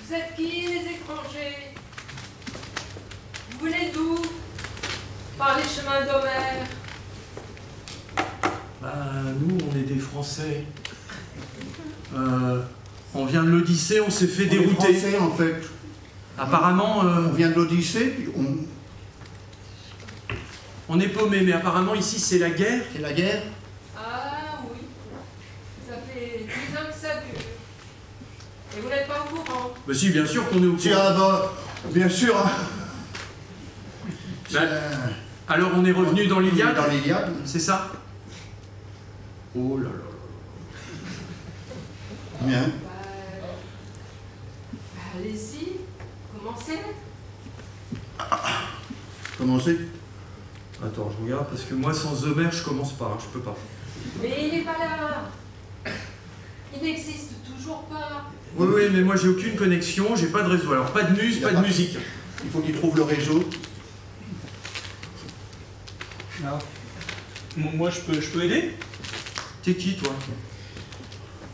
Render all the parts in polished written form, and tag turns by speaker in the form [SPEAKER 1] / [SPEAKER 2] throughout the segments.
[SPEAKER 1] Vous êtes qui, les étrangers? Vous venez d'où? Par les chemins d'Homère?
[SPEAKER 2] Nous, on est des Français. On vient de l'Odyssée, on s'est fait dérouter.
[SPEAKER 3] On est Français, en fait.
[SPEAKER 2] Apparemment...
[SPEAKER 3] On vient de l'Odyssée, puis
[SPEAKER 2] on est paumé, mais apparemment ici c'est la guerre.
[SPEAKER 3] C'est la guerre?
[SPEAKER 1] Ah oui. Ça fait 10 ans que ça dure. Et vous n'êtes pas au courant?
[SPEAKER 2] Bah si, bien sûr qu'on est au courant.
[SPEAKER 3] Tiens, bah, bien sûr. Hein.
[SPEAKER 2] Alors on est revenu dans l'Iliade?
[SPEAKER 3] Dans l'Iliade.
[SPEAKER 2] C'est ça? Oh là là.
[SPEAKER 3] Bien.
[SPEAKER 1] Allez-y, commencez.
[SPEAKER 3] Commencez.
[SPEAKER 2] Attends, je regarde, parce que moi sans Homère je commence pas, je peux pas.
[SPEAKER 1] Mais il n'est pas là. Il n'existe toujours pas.
[SPEAKER 2] Oui, mais moi j'ai aucune connexion, j'ai pas de réseau. Alors pas de muse, pas de musique.
[SPEAKER 3] Il faut qu'il trouve le réseau.
[SPEAKER 4] Ah. Moi, je peux aider?
[SPEAKER 2] T'es qui, toi?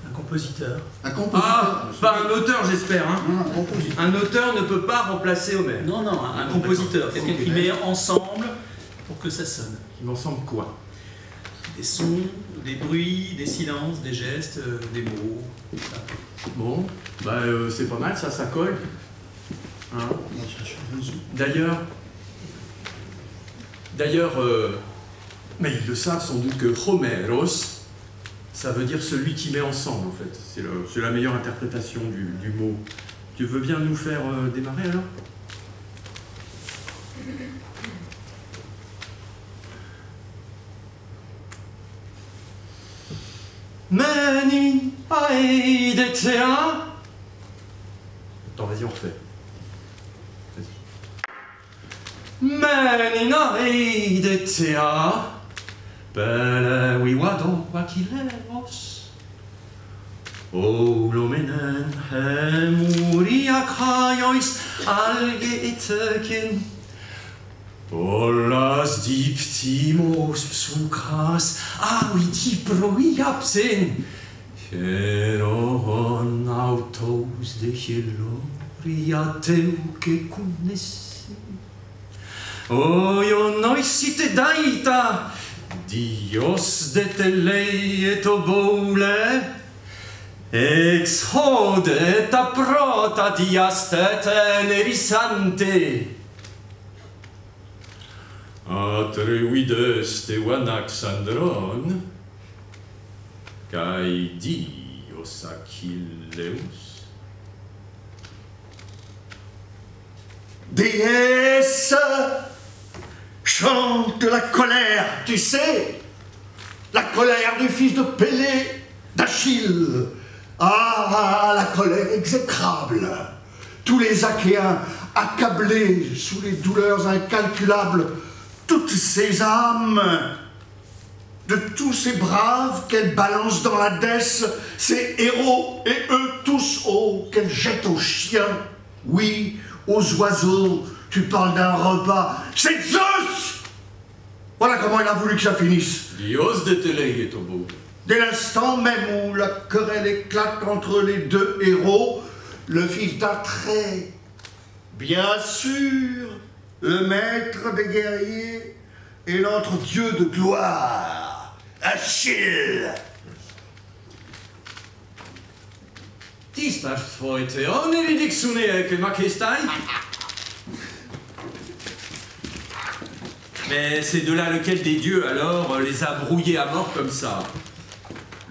[SPEAKER 4] Un compositeur.
[SPEAKER 3] Un compositeur.
[SPEAKER 2] Ah, pas un auteur, j'espère, hein?
[SPEAKER 3] Non, un compositeur.
[SPEAKER 2] Un auteur ne peut pas remplacer Homère.
[SPEAKER 4] Non, un compositeur. Quelqu'un qui met ensemble pour que ça sonne.
[SPEAKER 2] Il m'en semble quoi?
[SPEAKER 4] Des sons, des bruits, des silences, des gestes, des mots. Ça.
[SPEAKER 2] Bon, c'est pas mal, ça colle. Hein? D'ailleurs, mais ils le savent sans doute que Homéros, ça veut dire celui qui met ensemble, en fait. C'est la meilleure interprétation du mot. Tu veux bien nous faire démarrer, alors? Mani aidetea. Attends, vas-y, on refait. Mani aidetea. Belle wiwado wakileros. O lomenen hemuria kaiois alge etekin. Olas diptimos sucas aviti proiapsen. Heron autos de hiloria teuque cunessin. Oio noisite daita, Dios de telei et oboule, ex hode et aprota diaste tenerisante. Atrevides te Wanaxandron, kai Dios Achilleus.
[SPEAKER 3] Déesse, chante la colère, tu sais, la colère du fils de Pélée, d'Achille. Ah, la colère exécrable. Tous les Achéens, accablés sous les douleurs incalculables, toutes ces âmes, de tous ces braves qu'elle balance dans la dèce, ces héros, et eux tous, oh, qu'elle jette aux chiens, oui, aux oiseaux. Tu parles d'un repas, c'est Zeus! Voilà comment il a voulu que ça finisse.
[SPEAKER 2] Dios de telei et oboule.
[SPEAKER 3] Dès l'instant même où la querelle éclate entre les deux héros, le fils d'Atrée, bien sûr, le maître des guerriers et notre dieu de gloire, Achille.
[SPEAKER 2] Tistas foite, on eridixune que maquestai. Mais c'est de là lequel des dieux, alors, les a brouillés à mort comme ça?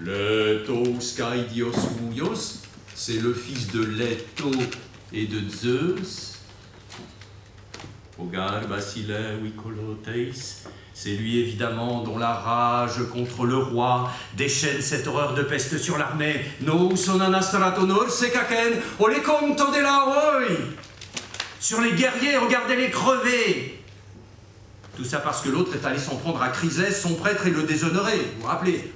[SPEAKER 2] Leto Skaidios Ouios, c'est le fils de Leto et de Zeus. Ogar Basile Wikoloteis, c'est lui évidemment dont la rage contre le roi déchaîne cette horreur de peste sur l'armée. No sonanastratonor sekaken, ole conto de la oi. Sur les guerriers, regardez-les crever. Tout ça parce que l'autre est allé s'en prendre à Chrysès, son prêtre, et le déshonorer. Vous vous rappelez?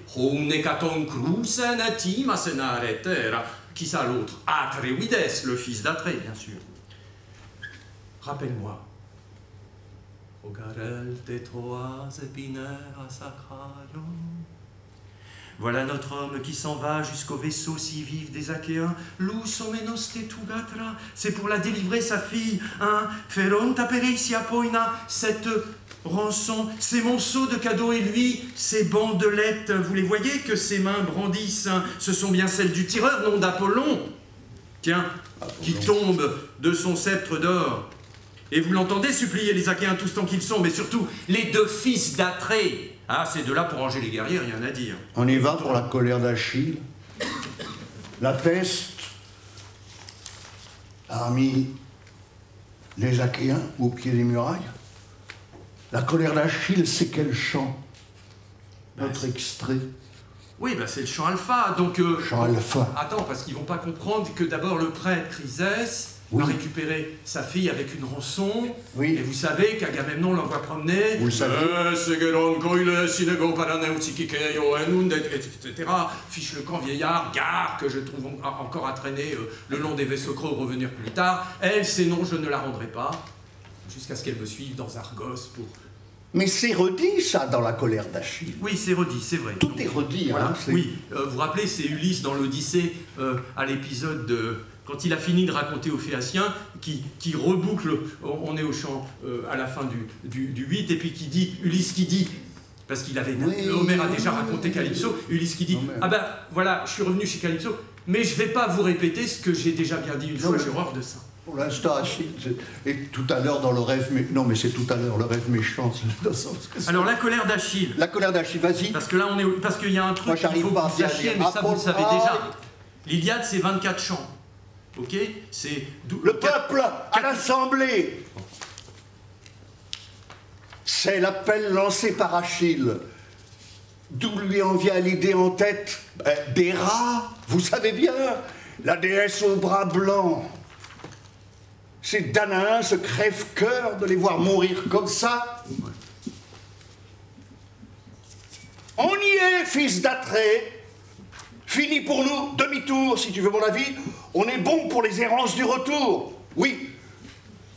[SPEAKER 2] Qui ça l'autre? Atrevides, le fils d'Atrée, bien sûr. Rappelle-moi. Ogarel te toas epinera sacrario. Voilà notre homme qui s'en va jusqu'au vaisseau si vif des Achéens. Lous omenos te tugatra. C'est pour la délivrer, sa fille. Hein? Feronta pericia poina. Cette rançon, ces monceaux de cadeaux et lui, ces bandelettes. Vous les voyez que ses mains brandissent. Hein? Ce sont bien celles du tireur, non d'Apollon. Tiens, qui tombe de son sceptre d'or. Et vous l'entendez supplier les Achéens tous tant qu'ils sont, mais surtout les 2 fils d'Atrée. Ah, ces 2-là pour ranger les guerriers, rien à dire.
[SPEAKER 3] On y va pour la colère d'Achille. La peste parmi les Achéens au pied des murailles. La colère d'Achille, c'est quel chant? Notre extrait.
[SPEAKER 2] Oui, bah c'est le chant alpha, donc...
[SPEAKER 3] Chant alpha.
[SPEAKER 2] Attends, parce qu'ils vont pas comprendre que d'abord le prêtre Chrysès a récupéré sa fille avec une rançon,
[SPEAKER 3] oui.
[SPEAKER 2] Et vous savez qu'Agamemnon l'envoie promener,
[SPEAKER 3] vous le savez.
[SPEAKER 2] etc. Fiche le camp vieillard, gare, que je trouve encore à traîner le long des vaisseaux creux revenir plus tard. Elle, c'est non, je ne la rendrai pas, jusqu'à ce qu'elle me suive dans Argos pour...
[SPEAKER 3] Mais c'est redit, ça, dans la colère d'Achille.
[SPEAKER 2] Oui, c'est redit, c'est vrai.
[SPEAKER 3] Tout est redit,
[SPEAKER 2] voilà.
[SPEAKER 3] Hein.
[SPEAKER 2] Oui, vous vous rappelez, c'est Ulysse dans l'Odyssée, à l'épisode de... Quand il a fini de raconter aux Phéaciens, qui reboucle, on est au chant à la fin du 8, et puis qui dit, Ulysse qui dit, parce qu'il avait... Oui, Homère a déjà raconté Calypso, Ulysse qui dit, Homère. Ah ben voilà, je suis revenu chez Calypso, mais je ne vais pas vous répéter ce que j'ai déjà bien dit une fois, j'ai horreur de ça.
[SPEAKER 3] Pour l'instant, Achille, et tout à l'heure dans le rêve... Non, mais c'est tout à l'heure, le rêve méchant.
[SPEAKER 2] Alors, la colère d'Achille.
[SPEAKER 3] La colère d'Achille, vas-y.
[SPEAKER 2] Parce que là, on est... Parce qu'il y a un truc qu'il faut que vous sachiez, mais ça, vous le savez déjà. L'Iliade, c'est 24 chants. Ok? C'est...
[SPEAKER 3] Le peuple à l'Assemblée. C'est l'appel lancé par Achille. D'où lui en vient l'idée en tête? D'Héra, vous savez bien, la déesse aux bras blancs. Ces Danaens se crèvent-cœur de les voir mourir comme ça. On y est, fils d'Atrée. Fini pour nous, demi-tour, si tu veux mon avis. On est bon pour les errances du retour. Oui,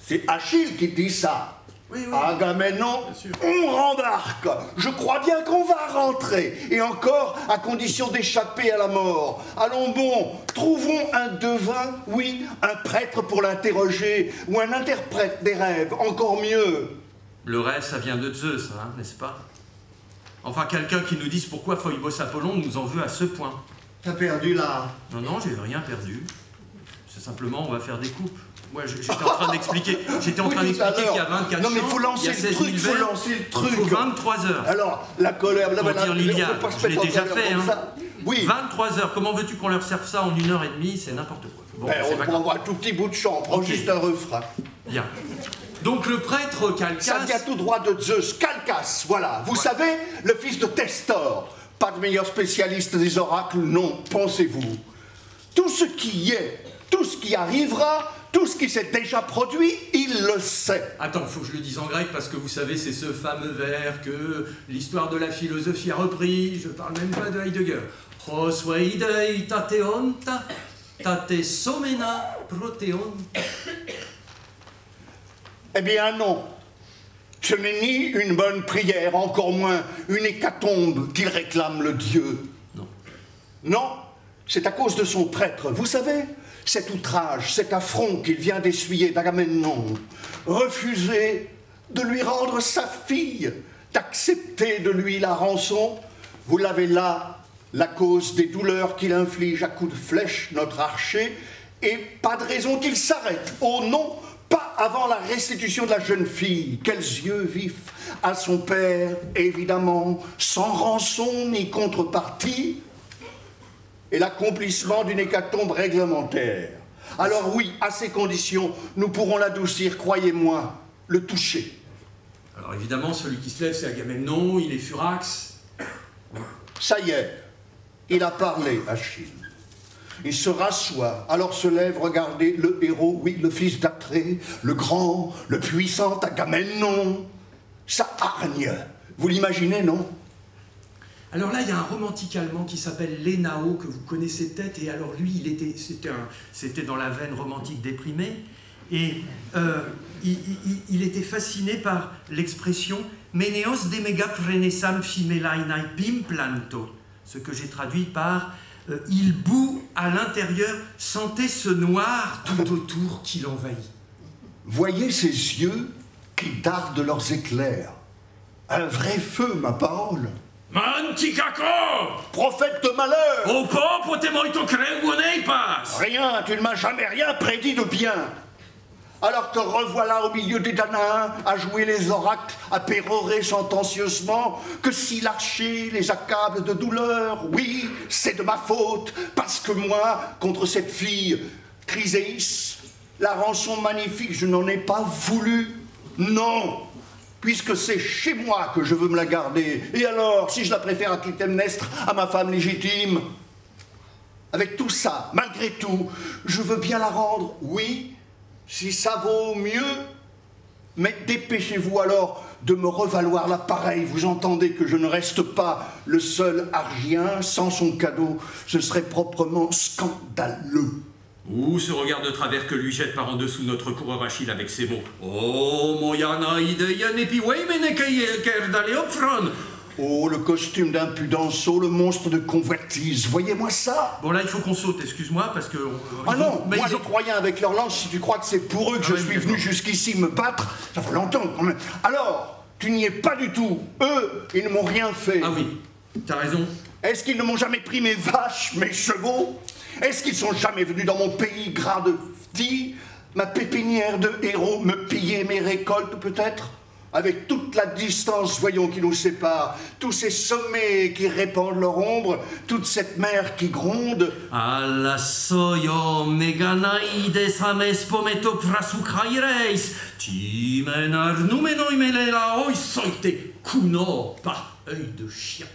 [SPEAKER 3] c'est Achille qui dit ça.
[SPEAKER 2] Oui, oui.
[SPEAKER 3] Agamemnon, on rembarque. Je crois bien qu'on va rentrer. Et encore, à condition d'échapper à la mort. Allons bon, trouvons un devin, oui, un prêtre pour l'interroger, ou un interprète des rêves, encore mieux.
[SPEAKER 2] Le rêve, ça vient de Zeus, hein, n'est-ce pas? Enfin, quelqu'un qui nous dise pourquoi Phoebos Apollon nous en veut à ce point.
[SPEAKER 3] T'as perdu là.
[SPEAKER 2] Non, j'ai rien perdu. C'est simplement, on va faire des coupes. Moi, j'étais en train d'expliquer. J'étais en train d'expliquer qu'il y a 24
[SPEAKER 3] non, mais
[SPEAKER 2] chants,
[SPEAKER 3] faut lancer le truc, faut lancer le truc.
[SPEAKER 2] Il faut 23 heures.
[SPEAKER 3] Alors, la colère...
[SPEAKER 2] Pour dire l'Iliade, je l'ai déjà fait. Hein.
[SPEAKER 3] Oui.
[SPEAKER 2] 23 heures. Comment veux-tu qu'on leur serve ça en 1h30? C'est n'importe quoi. Bon,
[SPEAKER 3] on prend un tout petit bout de chant, on prend juste un refrain.
[SPEAKER 2] Bien. Donc le prêtre Calcas...
[SPEAKER 3] Ça vient tout droit de Zeus. Calcas, voilà. Vous savez, le fils de Testor. Pas de meilleur spécialiste des oracles, non, pensez-vous. Tout ce qui est, tout ce qui arrivera, tout ce qui s'est déjà produit, il le sait.
[SPEAKER 2] Attends, faut que je le dise en grec, parce que vous savez, c'est ce fameux vers que l'histoire de la philosophie a repris. Je parle même pas de Heidegger. Hos veidei tateonta, tate somena proteonta.
[SPEAKER 3] Eh bien non, ce n'est ni une bonne prière, encore moins une hécatombe qu'il réclame le Dieu.
[SPEAKER 2] Non.
[SPEAKER 3] Non, c'est à cause de son prêtre. Vous savez, cet outrage, cet affront qu'il vient d'essuyer d'Agamemnon, refuser de lui rendre sa fille, d'accepter de lui la rançon, vous l'avez là, la cause des douleurs qu'il inflige à coups de flèche, notre archer, et pas de raison qu'il s'arrête. Oh non, pas avant la restitution de la jeune fille. Quels yeux vifs à son père, évidemment, sans rançon ni contrepartie, et l'accomplissement d'une hécatombe réglementaire. Alors oui, à ces conditions, nous pourrons l'adoucir, croyez-moi, le toucher.
[SPEAKER 2] Alors évidemment, celui qui se lève, c'est Agamemnon, il est furax.
[SPEAKER 3] Ça y est, il a parlé, Achille. Il se rassoit, alors se lève, regardez, le héros, oui, le fils d'Atrée, le grand, le puissant Agamemnon. Ça hargne. Vous l'imaginez, non?
[SPEAKER 2] Alors là, il y a un romantique allemand qui s'appelle Lénao, que vous connaissez peut-être, et alors lui, c'était dans la veine romantique déprimée, et il était fasciné par l'expression « Meneos de megat renesam fimelainai pim planto ». ce que j'ai traduit par il bout à l'intérieur, sentez ce noir tout autour qui l'envahit.
[SPEAKER 3] Voyez ces yeux qui dardent leurs éclairs. Un vrai feu, ma parole.
[SPEAKER 2] Manticaco!
[SPEAKER 3] Prophète de malheur!
[SPEAKER 2] Au popo te moito creuonei pas!
[SPEAKER 3] Rien, tu ne m'as jamais rien prédit de bien. Alors te revoilà au milieu des Danaens, à jouer les oracles, à pérorer sentencieusement que si l'archer les accable de douleur, oui, c'est de ma faute, parce que moi, contre cette fille, Chryséis, la rançon magnifique, je n'en ai pas voulu. Non, puisque c'est chez moi que je veux me la garder. Et alors, si je la préfère à Clytemnestre, à ma femme légitime, avec tout ça, malgré tout, je veux bien la rendre, oui, si ça vaut mieux, mais dépêchez-vous alors de me revaloir l'appareil. Vous entendez que je ne reste pas le seul Argien sans son cadeau. Ce serait proprement scandaleux.
[SPEAKER 2] Ou ce regard de travers que lui jette par en dessous notre coureur Achille avec ces mots. Oh, moyana ideia nepi weimene kerdaleopfron.
[SPEAKER 3] Oh, le costume d'impudence, oh, le monstre de convoitise, voyez-moi ça.
[SPEAKER 2] Bon, là, il faut qu'on saute, excuse-moi, parce que...
[SPEAKER 3] Ah non, moi je crois rien avec leur lance, si tu crois que c'est pour eux que je suis venu jusqu'ici me battre, ça fait longtemps quand même. Alors, tu n'y es pas du tout. Eux, ils ne m'ont rien fait.
[SPEAKER 2] Ah oui, t'as raison.
[SPEAKER 3] Est-ce qu'ils ne m'ont jamais pris mes vaches, mes chevaux? Est-ce qu'ils sont jamais venus dans mon pays gras de fti, ma pépinière de héros, me piller mes récoltes peut-être? Avec toute la distance, voyons, qui nous sépare, tous ces sommets qui répandent leur ombre, toute cette mer qui gronde.
[SPEAKER 2] Alla soyo meganaides ames pometo prasucaireis, timenar numenoi melela oisoite kuno, pas œil de chien.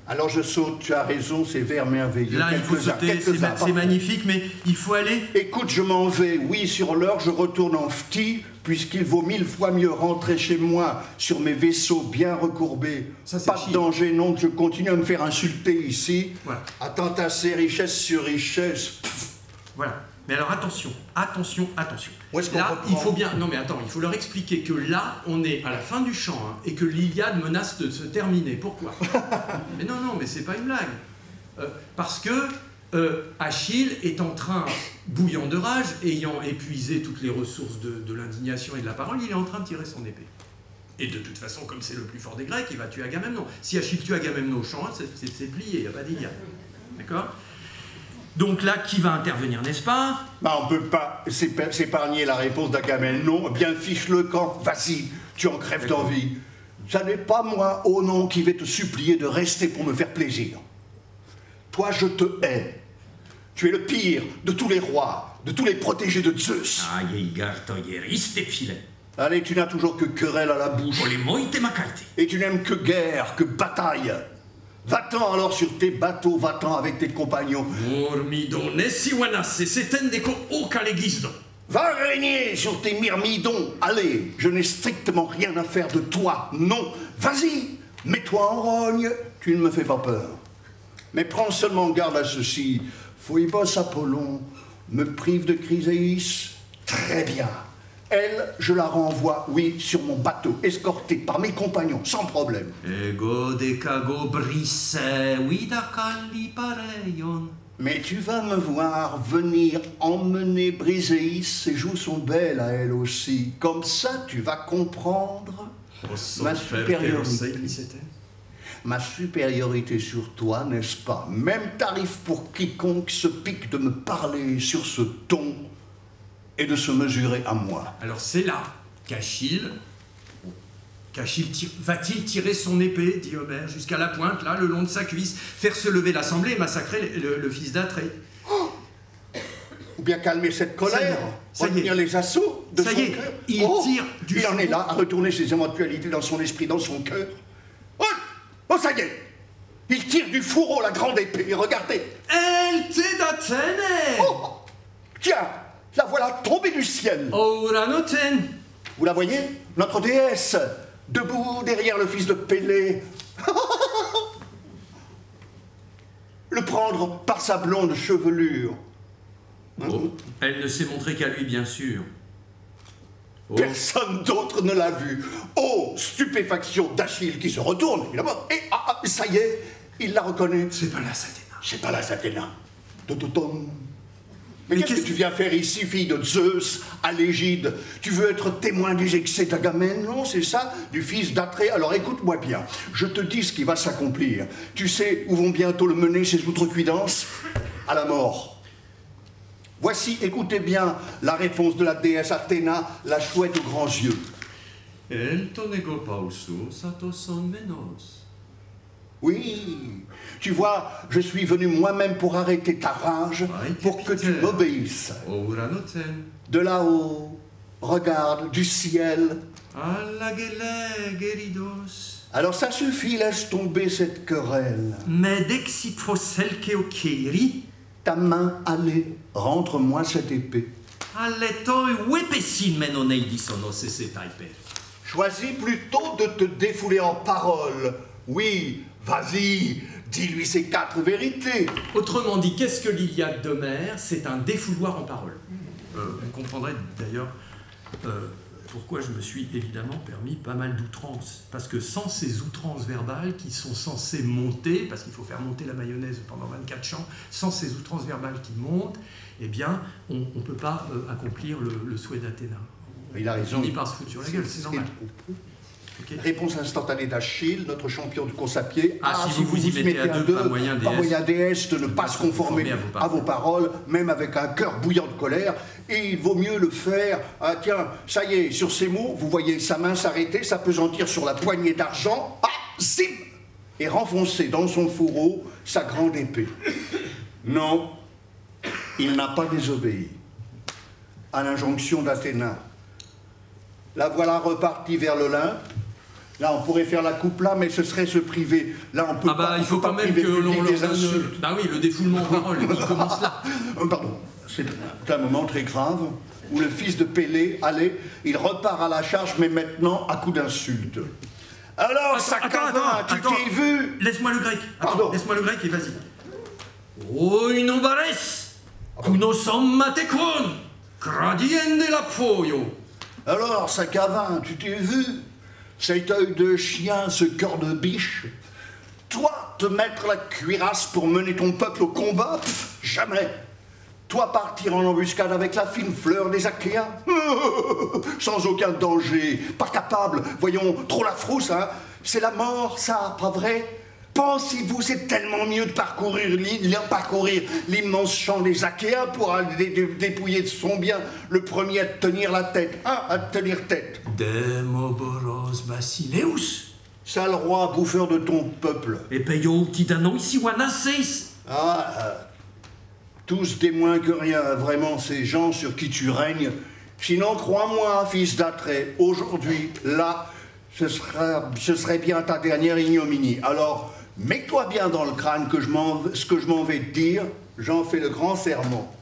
[SPEAKER 3] Alors je saute, tu as raison, c'est vers merveilleux.
[SPEAKER 2] Là, il faut sauter, c'est magnifique, mais il faut aller...
[SPEAKER 3] Écoute, je m'en vais, oui, sur l'heure, je retourne en Phti, puisqu'il vaut 1000 fois mieux rentrer chez moi sur mes vaisseaux bien recourbés. Pas de danger, non, que je continue à me faire insulter ici,
[SPEAKER 2] voilà.
[SPEAKER 3] À t'entasser richesse sur richesse. Pff.
[SPEAKER 2] Voilà. Mais alors attention, attention, attention.
[SPEAKER 3] Là,
[SPEAKER 2] il faut bien... Non mais attends, il faut leur expliquer que là, on est à la fin du chant, hein, et que l'Iliade menace de se terminer. Pourquoi? Mais non, mais c'est pas une blague. Parce que Achille est en train, bouillant de rage, ayant épuisé toutes les ressources de l'indignation et de la parole, il est en train de tirer son épée. Et de toute façon, comme c'est le plus fort des Grecs, il va tuer Agamemnon. Si Achille tue Agamemnon au champ, c'est plié, il n'y a pas d'Iliade. D'accord? Donc là, qui va intervenir, n'est-ce pas?
[SPEAKER 3] Bah, on ne peut pas s'épargner la réponse d'Agamemnon. Bien fiche le camp, vas-y, tu en crèves d'envie. Ça n'est pas moi, oh non, qui vais te supplier de rester pour me faire plaisir. Toi, je te hais. Tu es le pire de tous les rois, de tous les protégés de Zeus. Allez, tu n'as toujours que querelle à la bouche. Et tu n'aimes que guerre, que bataille. Va-t'en alors sur tes bateaux, va-t'en avec tes compagnons. Va régner sur tes myrmidons. Allez, je n'ai strictement rien à faire de toi. Non, vas-y, mets-toi en rogne, tu ne me fais pas peur. Mais prends seulement garde à ceci. Phoebos Apollon me prive de Chryséis. Très bien. Elle, je la renvoie, oui, sur mon bateau, escortée par mes compagnons, sans problème. Mais tu vas me voir venir emmener Briséis et joue son bel à elle aussi. Comme ça, tu vas comprendre ma supériorité. Ma supériorité sur toi, n'est-ce pas? Même tarif pour quiconque se pique de me parler sur ce ton et de se mesurer à moi.
[SPEAKER 2] Alors c'est là qu'Achille va-t-il tirer son épée, dit Homère, jusqu'à la pointe, là, le long de sa cuisse, faire se lever l'assemblée et massacrer le fils d'Atrée.
[SPEAKER 3] Oh, ou bien calmer cette colère, retenir les assauts de son cœur.
[SPEAKER 2] Il tire du
[SPEAKER 3] Il en est là, à retourner ses éventualités dans son esprit, dans son cœur. Oh, ça y est! Il tire du fourreau la grande épée, regardez!
[SPEAKER 2] Elle t'est d'Athènes!
[SPEAKER 3] Oh, tiens! La voilà tombée du ciel.
[SPEAKER 2] Oranoten.
[SPEAKER 3] Vous la voyez? Notre déesse, debout derrière le fils de Pélée. Le prendre par sa blonde chevelure.
[SPEAKER 2] Oh, elle ne s'est montrée qu'à lui, bien sûr.
[SPEAKER 3] Oh. Personne d'autre ne l'a vue. Oh, stupéfaction d'Achille qui se retourne, évidemment. Et ça y est, Il la reconnaît.
[SPEAKER 2] C'est pas la Athéna.
[SPEAKER 3] C'est pas la Athéna. Tototom. Mais qu'est-ce que tu viens faire ici, fille de Zeus, à l'égide? Tu veux être témoin des excès d'Agamemnon, c'est ça? Du fils d'Atrée? Alors écoute-moi bien, je te dis ce qui va s'accomplir. Tu sais où vont bientôt le mener ces outrecuidances? À la mort. Voici, écoutez bien, la réponse de la déesse Athéna, la chouette aux grands yeux.
[SPEAKER 2] El tonego pausu satoson menos.
[SPEAKER 3] Oui, tu vois, je suis venu moi-même pour arrêter ta rage, pour que tu m'obéisses.
[SPEAKER 2] Ouranoten.
[SPEAKER 3] De là-haut, regarde, du ciel.
[SPEAKER 2] Allagele geridos.
[SPEAKER 3] Alors ça suffit, laisse tomber cette querelle.
[SPEAKER 2] Mais dexit foselke okeri.
[SPEAKER 3] Ta main, allez, rentre-moi cette épée.
[SPEAKER 2] Alletoi wepesin menoneidisonos esetaiper.
[SPEAKER 3] Choisis plutôt de te défouler en paroles. Oui, vas-y, dis-lui ces 4 vérités.
[SPEAKER 2] Autrement dit, qu'est-ce que l'Iliade d'Homère? C'est un défouloir en paroles. Vous comprendrez d'ailleurs pourquoi je me suis évidemment permis pas mal d'outrances. Parce que sans ces outrances verbales qui sont censées monter, parce qu'il faut faire monter la mayonnaise pendant 24 chants, sans ces outrances verbales qui montent, eh bien, on ne peut pas accomplir le souhait d'Athéna.
[SPEAKER 3] Il a raison.
[SPEAKER 2] On finit par se foutre sur la gueule, c'est normal. Okay.
[SPEAKER 3] Réponse instantanée d'Achille, notre champion de course à pied.
[SPEAKER 2] Si vous y mettez à deux, pas moyen
[SPEAKER 3] déesse de ne pas se conformer à vos paroles, même avec un cœur bouillant de colère. Et il vaut mieux le faire. Ah tiens, ça y est, sur ces mots, vous voyez sa main s'arrêter, s'appesantir sur la poignée d'argent. Ah, zip! Et renfoncer dans son fourreau sa grande épée. Non, il n'a pas désobéi à l'injonction d'Athéna. La voilà repartie vers l'Olympe. Là, on pourrait faire la coupe là, mais ce serait se priver. Là, on peut pas.
[SPEAKER 2] Il faut quand même que l'on leur donne. Bah oui, le défoulement en parole, il commence là.
[SPEAKER 3] Pardon, c'est un moment très grave où le fils de Pélée, allez, il repart à la charge, mais maintenant à coup d'insulte. Alors, Sakava, tu t'es vu?
[SPEAKER 2] Laisse-moi le grec.
[SPEAKER 3] Pardon.
[SPEAKER 2] Laisse-moi le grec et vas-y. Oinobares, kunosom matekon, gradiende la foyo.
[SPEAKER 3] Alors, Sakava, tu t'es vu? Cet œil de chien, ce cœur de biche. Toi, te mettre la cuirasse pour mener ton peuple au combat? Pff, jamais. Toi, partir en embuscade avec la fine fleur des Achéens? Sans aucun danger, pas capable. Voyons, trop la frousse, hein? C'est la mort, ça, pas vrai? Pensez-vous, c'est tellement mieux de parcourir l'immense champ des Achéens pour aller dépouiller de son bien, le premier à tenir la tête, à tenir tête.
[SPEAKER 2] Demoboros Basileus.
[SPEAKER 3] Sale roi, bouffeur de ton peuple.
[SPEAKER 2] Et payo tidano ici wanasis.
[SPEAKER 3] Tous des moins que rien, vraiment, ces gens sur qui tu règnes. Sinon, crois-moi, fils d'Atrée, aujourd'hui, là, ce serait bien ta dernière ignominie. Alors, mets-toi bien dans le crâne ce que je m'en vais te dire, j'en fais le grand serment.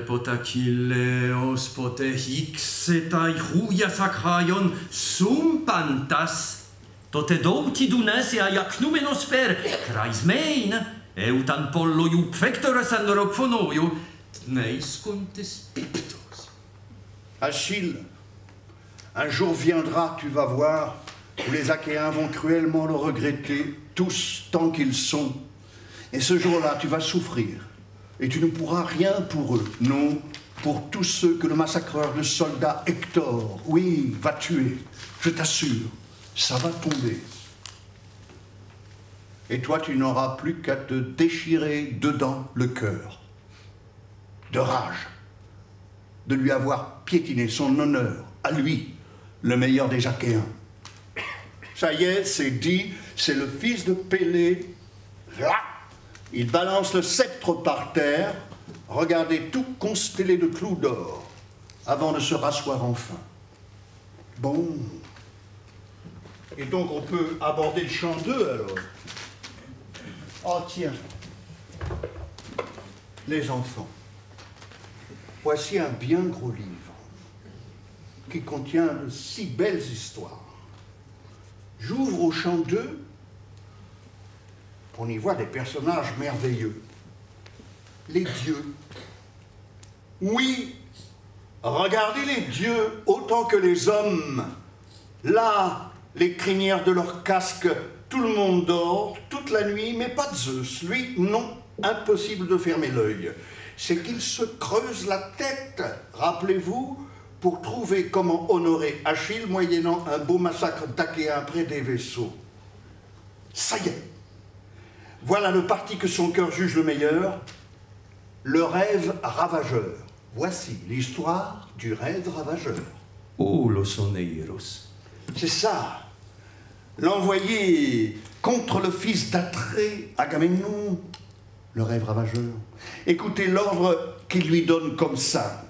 [SPEAKER 2] Potakileos potehix etai huia sakraion sumpantas, totedo tidunes e aiaknumenos per kraismein, eutan pollo iupfectoras androphonoio, tneis contes piptos.
[SPEAKER 3] Achille, un jour viendra, tu vas voir, où les Achéens vont cruellement le regretter, tous tant qu'ils sont. Et ce jour-là, tu vas souffrir. Et tu ne pourras rien pour eux. Non, pour tous ceux que le massacreur de soldats Hector, oui, va tuer. Je t'assure, ça va tomber. Et toi, tu n'auras plus qu'à te déchirer dedans le cœur. De rage. De lui avoir piétiné son honneur, à lui, le meilleur des Achéens. Ça y est, c'est dit, c'est le fils de Pélée. Là, il balance le sceptre par terre, regardez tout constellé de clous d'or, avant de se rasseoir enfin. Bon. Et donc on peut aborder le chant 2 alors. Oh tiens, les enfants, voici un bien gros livre qui contient de si belles histoires. J'ouvre au chant 2, on y voit des personnages merveilleux. Les dieux. Oui, regardez les dieux autant que les hommes. Là, les crinières de leurs casques, tout le monde dort, toute toute la nuit, mais pas Zeus. Lui, non, impossible de fermer l'œil. C'est qu'il se creuse la tête, rappelez-vous, pour trouver comment honorer Achille moyennant un beau massacre d'Achéens près des vaisseaux. Ça y est. Voilà le parti que son cœur juge le meilleur, le rêve ravageur. Voici l'histoire du rêve ravageur.
[SPEAKER 2] Oh, los oneiros.
[SPEAKER 3] C'est ça. L'envoyé contre le fils d'Atrée, Agamemnon, le rêve ravageur. Écoutez l'ordre qu'il lui donne comme ça.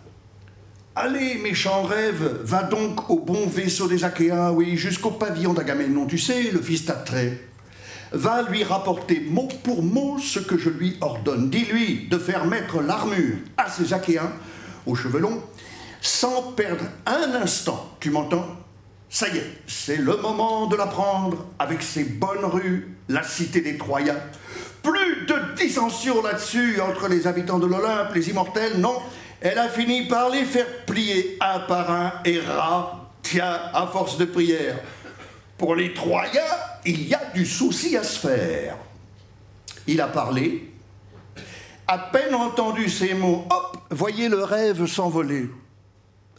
[SPEAKER 3] Allez, méchant rêve, va donc au bon vaisseau des Achéens, oui, jusqu'au pavillon d'Agamemnon, tu sais, le fils d'Atrée. Va lui rapporter mot pour mot ce que je lui ordonne. Dis-lui de faire mettre l'armure à ces Achéens, aux cheveux longs, sans perdre un instant. Tu m'entends? Ça y est, c'est le moment de la prendre avec ses bonnes rues, la cité des Troyens. Plus de dissension là-dessus entre les habitants de l'Olympe, les immortels, non. Elle a fini par les faire plier un par un et ras, tiens, à force de prière. Pour les Troyens, il y a du souci à se faire. Il a parlé. À peine entendu ces mots, hop, voyez le rêve s'envoler.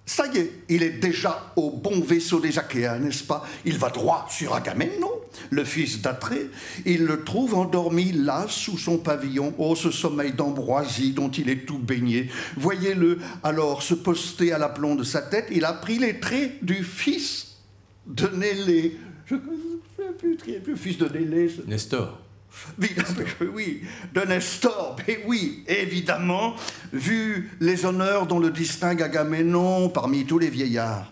[SPEAKER 3] Ça y est, il est déjà au bon vaisseau des Achéens, n'est-ce pas? Il va droit sur Agamemnon, le fils d'Atrée. Il le trouve endormi là, sous son pavillon. Oh, ce sommeil d'ambroisie dont il est tout baigné. Voyez-le alors se poster à l'aplomb de sa tête. Il a pris les traits du fils de Nélée. Je ne sais plus qui est le fils de Nélée.
[SPEAKER 2] Nestor.
[SPEAKER 3] Oui, de Nestor, mais oui, évidemment, vu les honneurs dont le distingue Agamemnon parmi tous les vieillards.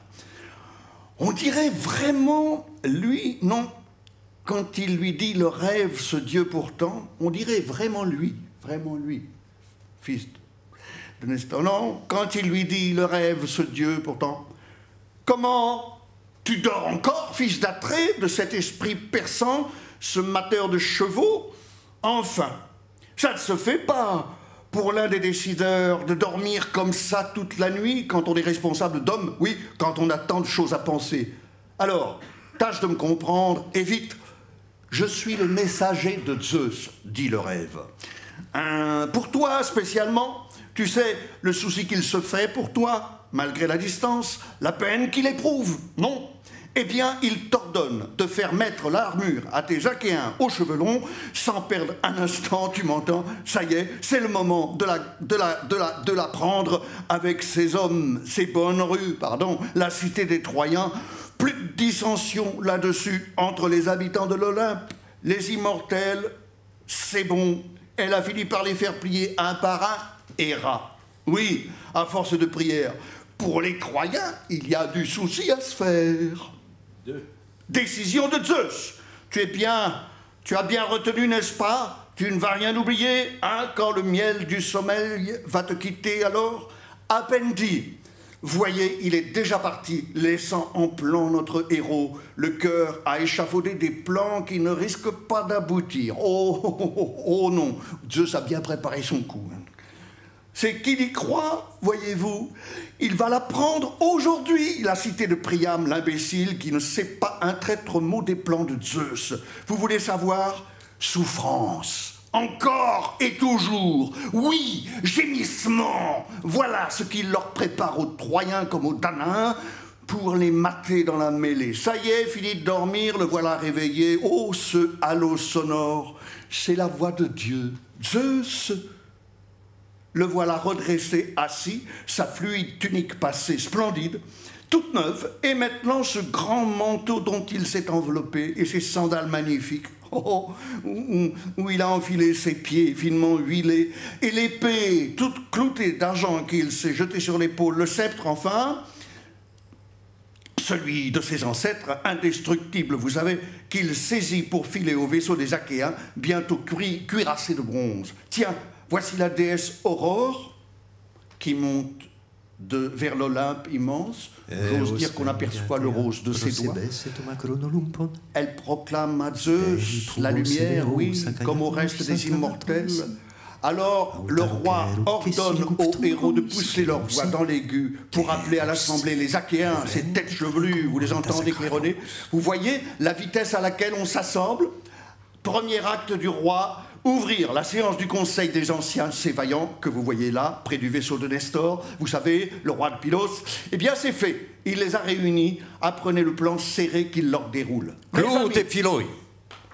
[SPEAKER 3] On dirait vraiment, lui, non, quand il lui dit le rêve, ce Dieu pourtant, on dirait vraiment lui, fils de Nestor. Non, quand il lui dit le rêve, ce Dieu pourtant, comment tu dors encore, fils d'Atrée, de cet esprit perçant, ce mateur de chevaux? Enfin, ça ne se fait pas pour l'un des décideurs de dormir comme ça toute la nuit quand on est responsable d'hommes, oui, quand on a tant de choses à penser. Alors, tâche de me comprendre et vite. Je suis le messager de Zeus, dit le rêve. Pour toi spécialement, tu sais, le souci qu'il se fait pour toi, malgré la distance, la peine qu'il éprouve, non? Eh bien, il t'ordonne de faire mettre l'armure à tes Achéens aux cheveux longs, sans perdre un instant, tu m'entends? Ça y est, c'est le moment de la prendre avec ces hommes, ces bonnes rues, pardon, la cité des Troyens. Plus de dissension là-dessus entre les habitants de l'Olympe, les immortels, c'est bon. Elle a fini par les faire plier un par un et ras. Oui, à force de prière. Pour les Troyens, il y a du souci à se faire. Décision de Zeus. Tu as bien retenu, n'est-ce pas? Tu ne vas rien oublier, hein, quand le miel du sommeil va te quitter alors? À peine dit. Voyez, il est déjà parti, laissant en plan notre héros, le cœur à échafauder des plans qui ne risquent pas d'aboutir. Oh non, Zeus a bien préparé son coup. C'est qu'il y croit, voyez-vous. Il va la prendre aujourd'hui, la cité de Priam, l'imbécile qui ne sait pas un traître mot des plans de Zeus. Vous voulez savoir? Souffrance. Encore et toujours. Oui, gémissement. Voilà ce qu'il leur prépare aux Troyens comme aux Danaens pour les mater dans la mêlée. Ça y est, fini de dormir, le voilà réveillé. Oh, ce halo sonore, c'est la voix de Dieu. Zeus. Le voilà redressé, assis, sa fluide tunique passée splendide, toute neuve, et maintenant ce grand manteau dont il s'est enveloppé et ses sandales magnifiques, où il a enfilé ses pieds finement huilés, et l'épée toute cloutée d'argent qu'il s'est jetée sur l'épaule, le sceptre enfin, celui de ses ancêtres, indestructible, vous savez, qu'il saisit pour filer au vaisseau des Achéens, bientôt cuirassé de bronze. Tiens, voici la déesse Aurore qui monte vers l'Olympe immense. J'ose dire qu'on aperçoit le rose de ses doigts. Elle proclame à Zeus la lumière, oui, comme au reste des immortels. Alors le roi ordonne aux héros de pousser leur voix dans l'aigu pour appeler à l'assemblée les Achéens, ces têtes chevelues, vous les entendez claironner. Vous voyez la vitesse à laquelle on s'assemble Premier acte du roi, ouvrir la séance du conseil des anciens sévaillants que vous voyez là, près du vaisseau de Nestor. Vous savez, le roi de Pylos. Eh bien, c'est fait. Il les a réunis. Apprenez le plan serré qu'il leur déroule.
[SPEAKER 2] Klote Philoi.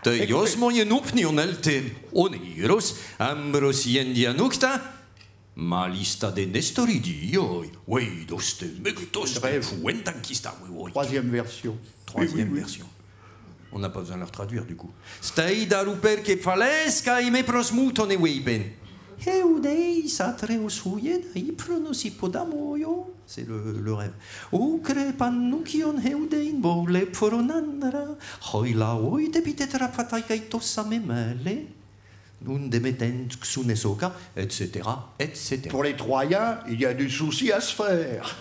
[SPEAKER 2] Teios moje nupnionelte oniros ambros yendianukta. Ma lista de Nestoridioi. Weidoste megutos fuentankista.
[SPEAKER 3] Troisième version.
[SPEAKER 2] Troisième version. On n'a pas besoin de leur traduire du coup. Stai da ruper che falesca i me prosmuton e weiben. Heudei satreus huien ipronosi podamoyo. C'est le rêve. O crepanukion heudein bole foronandra. Hoila oi debitetra fataikai samemele. Nun demetent xunesoka, etc., etc.
[SPEAKER 3] Pour les Troyens, il y a du souci à se faire.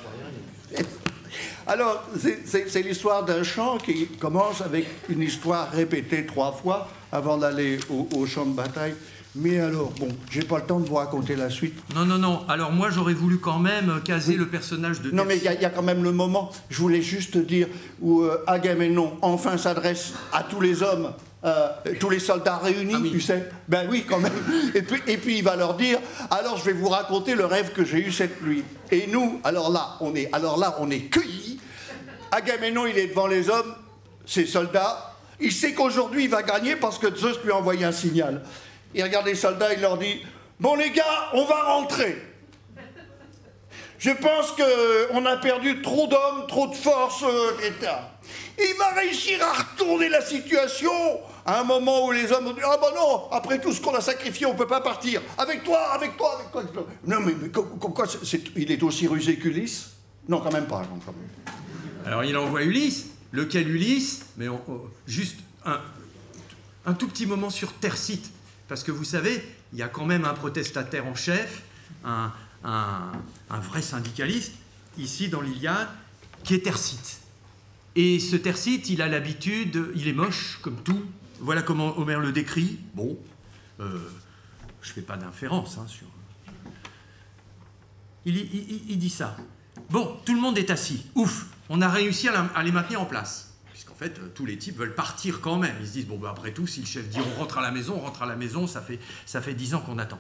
[SPEAKER 3] Alors, c'est l'histoire d'un chant qui commence avec une histoire répétée 3 fois avant d'aller au champ de bataille. Mais alors, bon, j'ai pas le temps de vous raconter la suite.
[SPEAKER 4] Non, non, non. Alors moi, j'aurais voulu quand même caser le personnage de...
[SPEAKER 3] Non, mais il y a quand même le moment, je voulais juste dire, où Agamemnon enfin s'adresse à tous les hommes, tous les soldats réunis, tu sais. Ben oui, quand même. Et puis il va leur dire, alors je vais vous raconter le rêve que j'ai eu cette nuit. Et nous, alors là, on est cueillis. Agamemnon, il est devant les hommes, ses soldats. Il sait qu'aujourd'hui, il va gagner parce que Zeus lui a envoyé un signal. Il regarde les soldats, il leur dit « Bon les gars, on va rentrer. Je pense qu'on a perdu trop d'hommes, trop de force, etc. » Il va réussir à retourner la situation à un moment où les hommes ont dit « Ah ben non, après tout ce qu'on a sacrifié, on ne peut pas partir. Avec toi, avec toi, avec toi. » Non mais quoi, il est aussi rusé qu'Ulysse? Non, quand même pas. Non, quand même.
[SPEAKER 4] Alors il envoie Ulysse, lequel Ulysse, mais juste un tout petit moment sur Thersites. Parce que vous savez, il y a quand même un protestataire en chef, un vrai syndicaliste, ici dans l'Iliade, qui est Thersites. Et ce Thersites, il a l'habitude, il est moche comme tout. Voilà comment Homère le décrit. Bon, je fais pas d'inférence sur... Il dit ça. Bon, tout le monde est assis. Ouf, on a réussi à les maintenir en place. En fait, tous les types veulent partir quand même. Ils se disent, bon, bah, après tout, si le chef dit on rentre à la maison, ça fait 10 ans qu'on attend.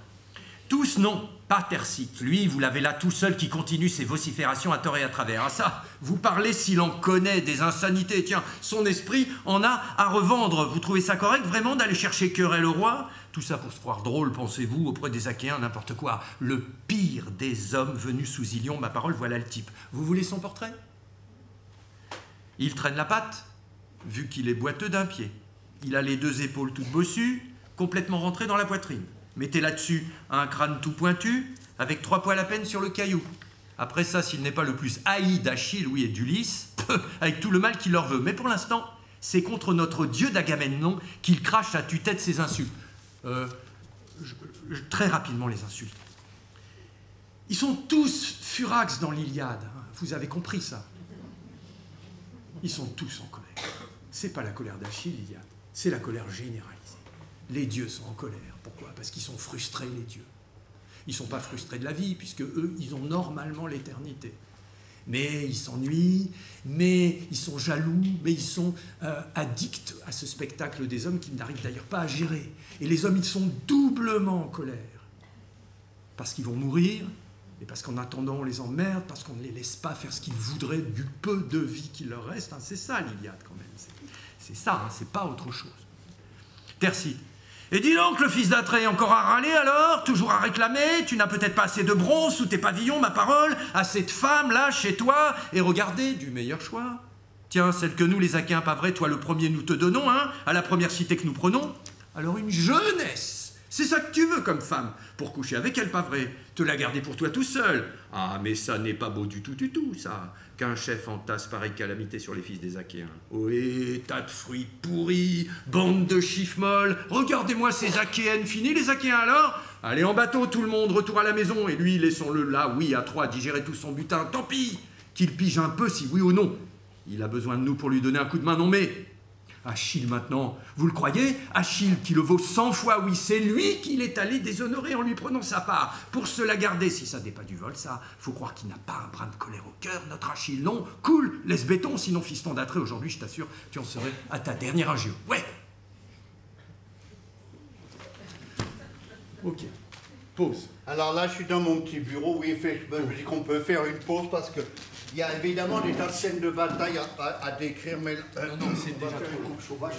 [SPEAKER 4] Tous, non, pas Thersites. Lui, vous l'avez là tout seul qui continue ses vociférations à tort et à travers. Ah ça, vous parlez s'il en connaît des insanités. Tiens, son esprit en a à revendre. Vous trouvez ça correct, vraiment, d'aller chercher querelle au roi? Tout ça pour se croire drôle, pensez-vous, auprès des Achéens, n'importe quoi. Le pire des hommes venus sous Ilion, ma parole, voilà le type. Vous voulez son portrait? Il traîne la patte, vu qu'il est boiteux d'un pied. Il a les 2 épaules toutes bossues, complètement rentrées dans la poitrine. Mettez là-dessus un crâne tout pointu, avec 3 poils à peine sur le caillou. Après ça, s'il n'est pas le plus haï d'Achille, oui, et d'Ulysse, avec tout le mal qu'il leur veut. Mais pour l'instant, c'est contre notre dieu d'Agamemnon qu'il crache à tue-tête ses insultes. Très rapidement, les insultes. Ils sont tous furax dans l'Iliade. Vous avez compris ça. Ils sont tous en colère. C'est pas la colère d'Achille, l'Iliade. C'est la colère généralisée. Les dieux sont en colère. Pourquoi? Parce qu'ils sont frustrés, les dieux. Ils ne sont pas frustrés de la vie, puisque eux, ils ont normalement l'éternité. Mais ils s'ennuient, mais ils sont jaloux, mais ils sont addicts à ce spectacle des hommes qu'ils n'arrivent d'ailleurs pas à gérer. Et les hommes, ils sont doublement en colère. Parce qu'ils vont mourir, et parce qu'en attendant, on les emmerde, parce qu'on ne les laisse pas faire ce qu'ils voudraient du peu de vie qu'il leur reste. C'est ça, l'Iliade, quand même. C'est ça, c'est pas autre chose. Thersites. Et dis donc, le fils d'Atrée, encore à râler alors? Toujours à réclamer? Tu n'as peut-être pas assez de bronze sous tes pavillons, ma parole? Assez de femmes, là, chez toi? Et regardez, du meilleur choix. Tiens, celle que nous, les Achéens, pas vrai, toi le premier, nous te donnons, hein, à la première cité que nous prenons. Alors une jeunesse, c'est ça que tu veux comme femme, pour coucher avec elle, pas vrai? Te la garder pour toi tout seul. Ah, mais ça n'est pas beau du tout, ça, qu'un chef entasse pareille calamité sur les fils des Achéens. Oui, tas de fruits pourris, bande de chiffres molles. Regardez-moi ces Achéennes finies, les Achéens alors. Allez en bateau, tout le monde, retour à la maison. Et lui, laissons-le là, oui, à 3, digérer tout son butin. Tant pis, qu'il pige un peu, si oui ou non. Il a besoin de nous pour lui donner un coup de main, non mais... Achille maintenant, vous le croyez? Achille qui le vaut 100 fois, oui, c'est lui qui l'est allé déshonorer en lui prenant sa part. Pour se la garder, si ça n'est pas du vol, ça, faut croire qu'il n'a pas un brin de colère au cœur, notre Achille, non? Cool, laisse béton, sinon fiston d'Atrée, aujourd'hui, je t'assure, tu en serais à ta dernière injure. Ouais. Ok. Pause.
[SPEAKER 3] Alors là, je suis dans mon petit bureau. Oui, je me dis qu'on peut faire une pause parce que il y a évidemment des tas de scènes de bataille à décrire, mais
[SPEAKER 4] non, c'est
[SPEAKER 3] on va
[SPEAKER 4] déjà
[SPEAKER 3] faire une coupe sauvage.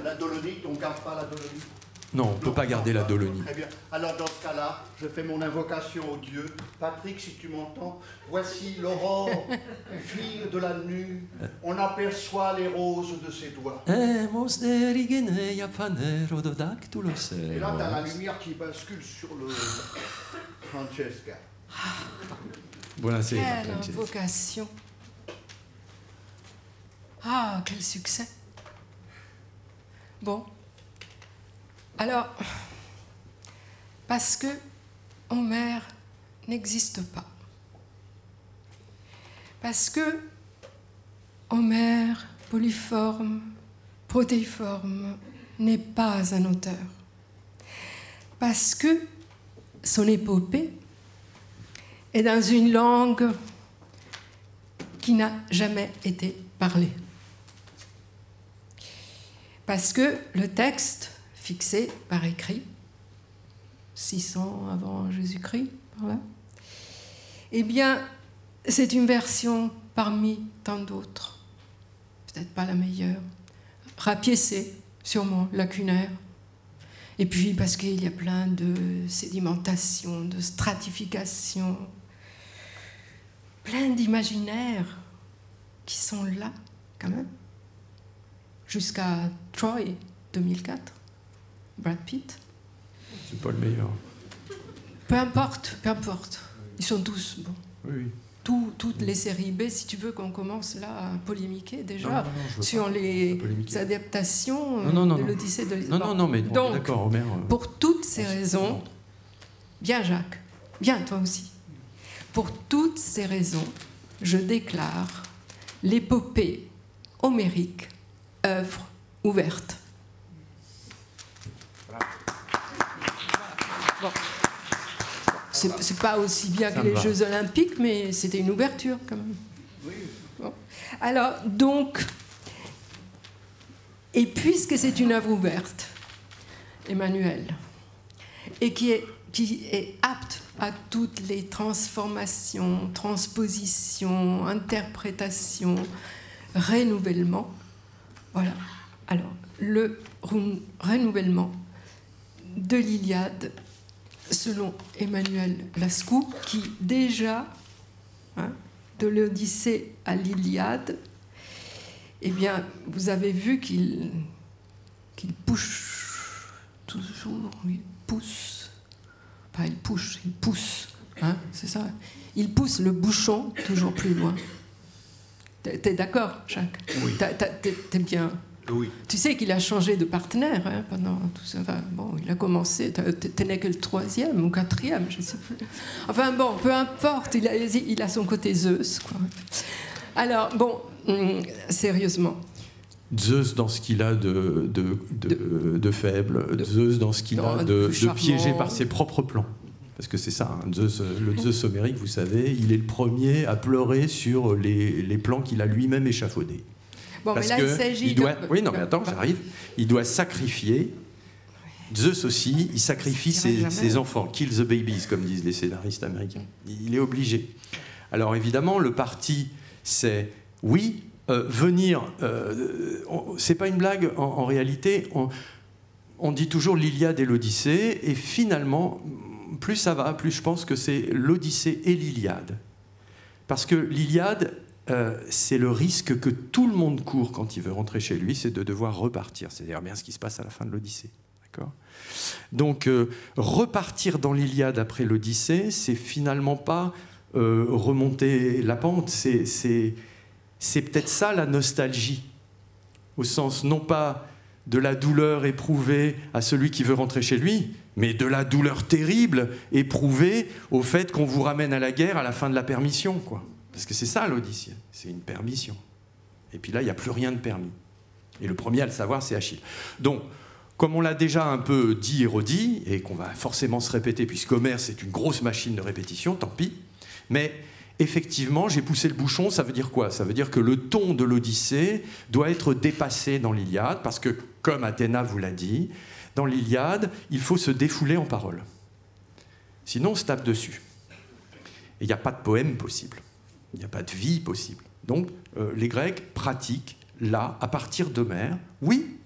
[SPEAKER 3] La dolomite, on ne garde pas la dolomite.
[SPEAKER 4] Non, on ne peut pas garder la Dolonie.
[SPEAKER 3] Très bien. Alors dans ce cas-là, je fais mon invocation au Dieu. Patrick, si tu m'entends, voici l'aurore, fille de la nue. On aperçoit les roses de ses doigts. Et là, tu as la lumière qui bascule sur le Francesca.
[SPEAKER 4] Voilà, c'est
[SPEAKER 1] Quelle invocation. Ah, quel succès. Bon. Alors, parce que Homère n'existe pas. Parce que Homère, polyforme, protéiforme, n'est pas un auteur. Parce que son épopée est dans une langue qui n'a jamais été parlée. Parce que le texte fixé par écrit, 600 avant Jésus-Christ, par là, eh bien, c'est une version parmi tant d'autres. Peut-être pas la meilleure. Rapiécée, sûrement, lacunaire. Et puis parce qu'il y a plein de sédimentation, de stratification, plein d'imaginaires qui sont là, quand même. Jusqu'à Troy, 2004. Brad Pitt.
[SPEAKER 4] C'est pas le meilleur.
[SPEAKER 1] Peu importe. Ils sont tous bons.
[SPEAKER 4] Oui.
[SPEAKER 1] Toutes les séries B, si tu veux qu'on commence là à polémiquer déjà
[SPEAKER 4] non,
[SPEAKER 1] sur les adaptations de l'Odyssée de l'Israël.
[SPEAKER 4] Non, mais
[SPEAKER 1] donc,
[SPEAKER 4] d'accord, Homère.
[SPEAKER 1] Pour toutes ces raisons, viens Jacques, viens toi aussi. Pour toutes ces raisons, je déclare l'épopée homérique œuvre ouverte. Bon. C'est pas aussi bien que les Jeux Olympiques, mais c'était une ouverture quand même. Bon. Alors, donc, et puisque c'est une œuvre ouverte, Emmanuel, et qui est apte à toutes les transformations, transpositions, interprétations, renouvellement, voilà. Alors, le renouvellement de l'Iliade, selon Emmanuel Lascaux, qui déjà, de l'Odyssée à l'Iliade, eh bien, vous avez vu qu'il push toujours, il pousse, pas il push, il pousse, c'est ça. Il pousse le bouchon toujours plus loin. T'es d'accord, Jacques?
[SPEAKER 2] Oui.
[SPEAKER 1] T'es bien.
[SPEAKER 2] Oui.
[SPEAKER 1] Tu sais qu'il a changé de partenaire pendant tout ça. Enfin, bon, il a commencé, t'es que le 3e ou 4e, je ne sais plus. Enfin bon, peu importe, il a son côté Zeus, quoi. Alors, bon, sérieusement.
[SPEAKER 4] Zeus dans ce qu'il a de faible, Zeus dans ce qu'il a de piégé par ses propres plans. Parce que c'est ça, Zeus, le Zeus homérique, vous savez, il est le premier à pleurer sur les plans qu'il a lui-même échafaudés.
[SPEAKER 1] Bon, parce mais là, il s'agit
[SPEAKER 4] Oui, non, mais attends, j'arrive. Il doit sacrifier. Zeus aussi, il sacrifie ses enfants. Kill the babies, comme disent les scénaristes américains. Il est obligé. Alors évidemment, le parti, c'est oui, venir. C'est pas une blague, en réalité. On dit toujours l'Iliade et l'Odyssée, et finalement, plus ça va, plus je pense que c'est l'Odyssée et l'Iliade. Parce que l'Iliade, c'est le risque que tout le monde court quand il veut rentrer chez lui, c'est de devoir repartir. C'est d'ailleurs bien ce qui se passe à la fin de l'Odyssée. D'accord ? Donc, repartir dans l'Iliade après l'Odyssée, c'est finalement pas remonter la pente, c'est peut-être ça la nostalgie, au sens non pas de la douleur éprouvée à celui qui veut rentrer chez lui, mais de la douleur terrible éprouvée au fait qu'on vous ramène à la guerre à la fin de la permission, quoi. Parce que c'est ça l'Odyssée, c'est une permission. Et puis là, il n'y a plus rien de permis. Et le premier à le savoir, c'est Achille. Donc, comme on l'a déjà un peu dit et redit, et qu'on va forcément se répéter, puisqu'Homère, c'est une grosse machine de répétition, tant pis, mais effectivement, j'ai poussé le bouchon, ça veut dire quoi? Ça veut dire que le ton de l'Odyssée doit être dépassé dans l'Iliade, parce que, comme Athéna vous l'a dit, dans l'Iliade, il faut se défouler en paroles.
[SPEAKER 5] Sinon, on se tape dessus. Et il n'y a pas de poème possible. Il n'y a pas de vie possible. Donc, les Grecs pratiquent, là, à partir d'Homère, oui,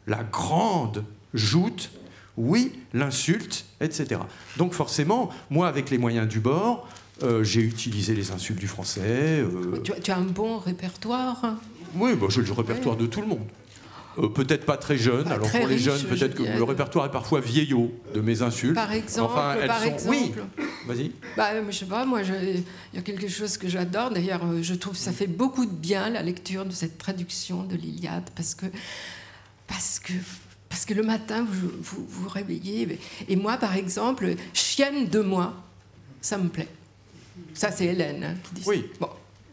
[SPEAKER 5] la grande joute, oui, l'insulte, etc. Donc, forcément, moi, avec les moyens du bord, j'ai utilisé les insultes du français.
[SPEAKER 1] Tu as un bon répertoire?
[SPEAKER 5] Oui, bah, j'ai le répertoire de tout le monde. Peut-être pas très jeune. Alors
[SPEAKER 1] très
[SPEAKER 5] pour les
[SPEAKER 1] riche,
[SPEAKER 5] jeunes, peut-être que le répertoire est parfois vieillot de mes insultes.
[SPEAKER 1] Par exemple,
[SPEAKER 5] enfin, Oui, vas-y.
[SPEAKER 1] Bah, je sais pas, moi, il y a quelque chose que j'adore. D'ailleurs, je trouve que ça fait beaucoup de bien, la lecture de cette traduction de l'Iliade, parce que le matin, vous vous réveillez. Et moi, par exemple, chienne de moi, ça me plaît. Ça, c'est Hélène, hein, qui dit ça.
[SPEAKER 5] Oui.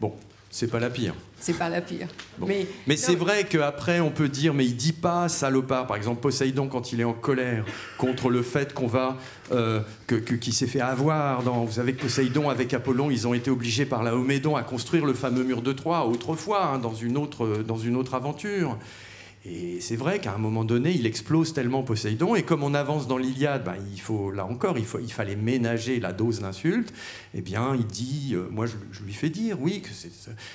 [SPEAKER 5] Bon, c'est pas la pire.
[SPEAKER 1] C'est pas la pire.
[SPEAKER 5] Bon. Mais c'est vrai qu'après, on peut dire, mais il dit pas salopard. Par exemple, Poséidon, quand il est en colère contre le fait qu'on va... qu'il s'est fait avoir. Vous savez que Poséidon, avec Apollon, ils ont été obligés par Laomédon à construire le fameux mur de Troie, autrefois, hein, dans une autre aventure. Et c'est vrai qu'à un moment donné, il explose tellement Poséidon. Et comme on avance dans l'Iliade, ben, il fallait ménager la dose d'insultes. Eh bien, il dit, moi je lui fais dire, oui, que c'est.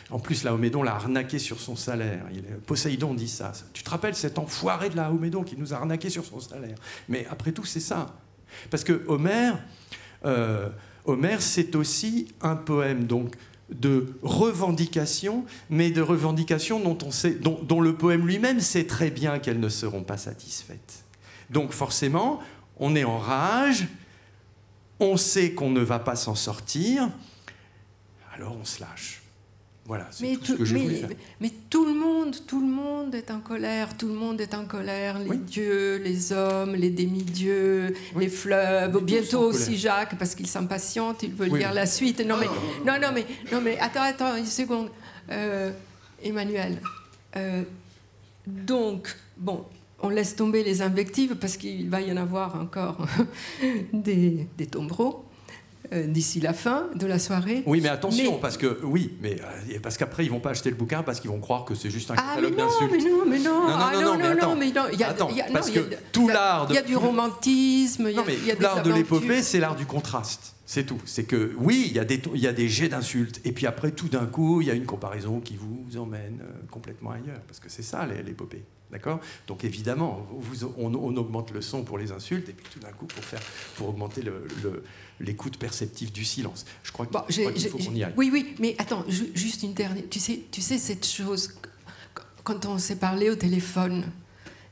[SPEAKER 5] En plus, Laomédon l'a arnaqué sur son salaire. Poséidon dit ça. Tu te rappelles cet enfoiré de Laomédon qui nous a arnaqué sur son salaire? Mais après tout, c'est ça. Parce que Homère, c'est aussi un poème, donc, de revendications, mais de revendications dont le poème lui-même sait très bien qu'elles ne seront pas satisfaites. Donc forcément, on est en rage, on sait qu'on ne va pas s'en sortir, alors on se lâche. Voilà, c'est tout ce que je voulais faire.
[SPEAKER 1] Mais tout le monde est en colère, tout le monde est en colère, les dieux, les hommes, les demi-dieux, les fleuves, bientôt aussi Jacques, parce qu'il s'impatiente, il veut lire la suite. Non mais attends une seconde. Emmanuel, donc, bon, on laisse tomber les invectives, parce qu'il va y en avoir encore des tombereaux. D'ici la fin de la soirée.
[SPEAKER 5] Oui, mais attention, parce qu'après, ils vont pas acheter le bouquin parce qu'ils vont croire que c'est juste un catalogue d'insultes. Parce que tout l'art...
[SPEAKER 1] Il y a du romantisme, il y a des aventures.
[SPEAKER 5] L'art de l'épopée, c'est l'art du contraste. C'est tout. C'est que, oui, il y a des jets d'insultes. Et puis après, tout d'un coup, il y a une comparaison qui vous emmène complètement ailleurs. Parce que c'est ça, l'épopée. D'accord ? Donc évidemment, on augmente le son pour les insultes, et puis tout d'un coup, pour augmenter l'écoute perceptive du silence. Je crois qu'il faut qu'on y aille.
[SPEAKER 1] Oui, mais attends, juste une dernière. Tu sais cette chose, quand on s'est parlé au téléphone,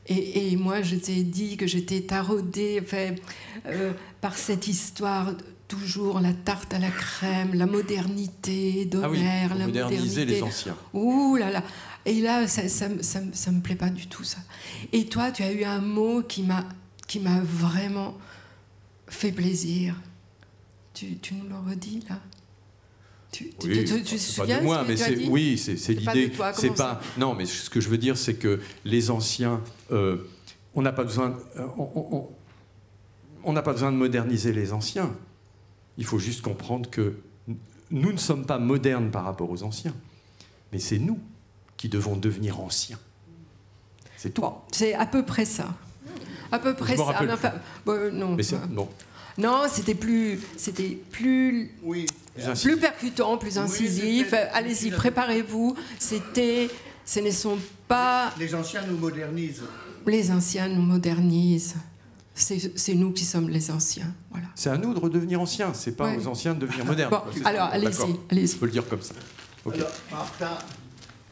[SPEAKER 1] et moi je t'ai dit que j'étais taraudée par cette histoire, toujours la tarte à la crème, la modernité d'Homère, la
[SPEAKER 5] moderniser
[SPEAKER 1] modernité.
[SPEAKER 5] les anciens.
[SPEAKER 1] Ouh là là. Et là, ça me plaît pas du tout, ça. Et toi, tu as eu un mot qui m'a vraiment fait plaisir. Tu nous le redis, là? Tu te souviens
[SPEAKER 5] pas de moi, mais c'est l'idée.
[SPEAKER 1] C'est pas.
[SPEAKER 5] Non, mais ce que je veux dire, c'est que les anciens, on n'a pas besoin. On n'a pas besoin de moderniser les anciens. Il faut juste comprendre que nous ne sommes pas modernes par rapport aux anciens, mais c'est nous qui devons devenir anciens. C'est tout.
[SPEAKER 1] Bon, c'est à peu près ça. À peu près ça. Enfin, non. Mais non, c'était plus percutant, plus incisif. Allez-y, préparez-vous. Ce ne sont pas...
[SPEAKER 3] Les anciens nous modernisent.
[SPEAKER 1] Les anciens nous modernisent. C'est nous qui sommes les anciens. Voilà.
[SPEAKER 5] C'est à nous de redevenir anciens. C'est pas aux anciens de devenir modernes.
[SPEAKER 1] Bon, alors, allez-y.
[SPEAKER 5] On peut le dire comme ça. Okay.
[SPEAKER 3] Alors, Martin,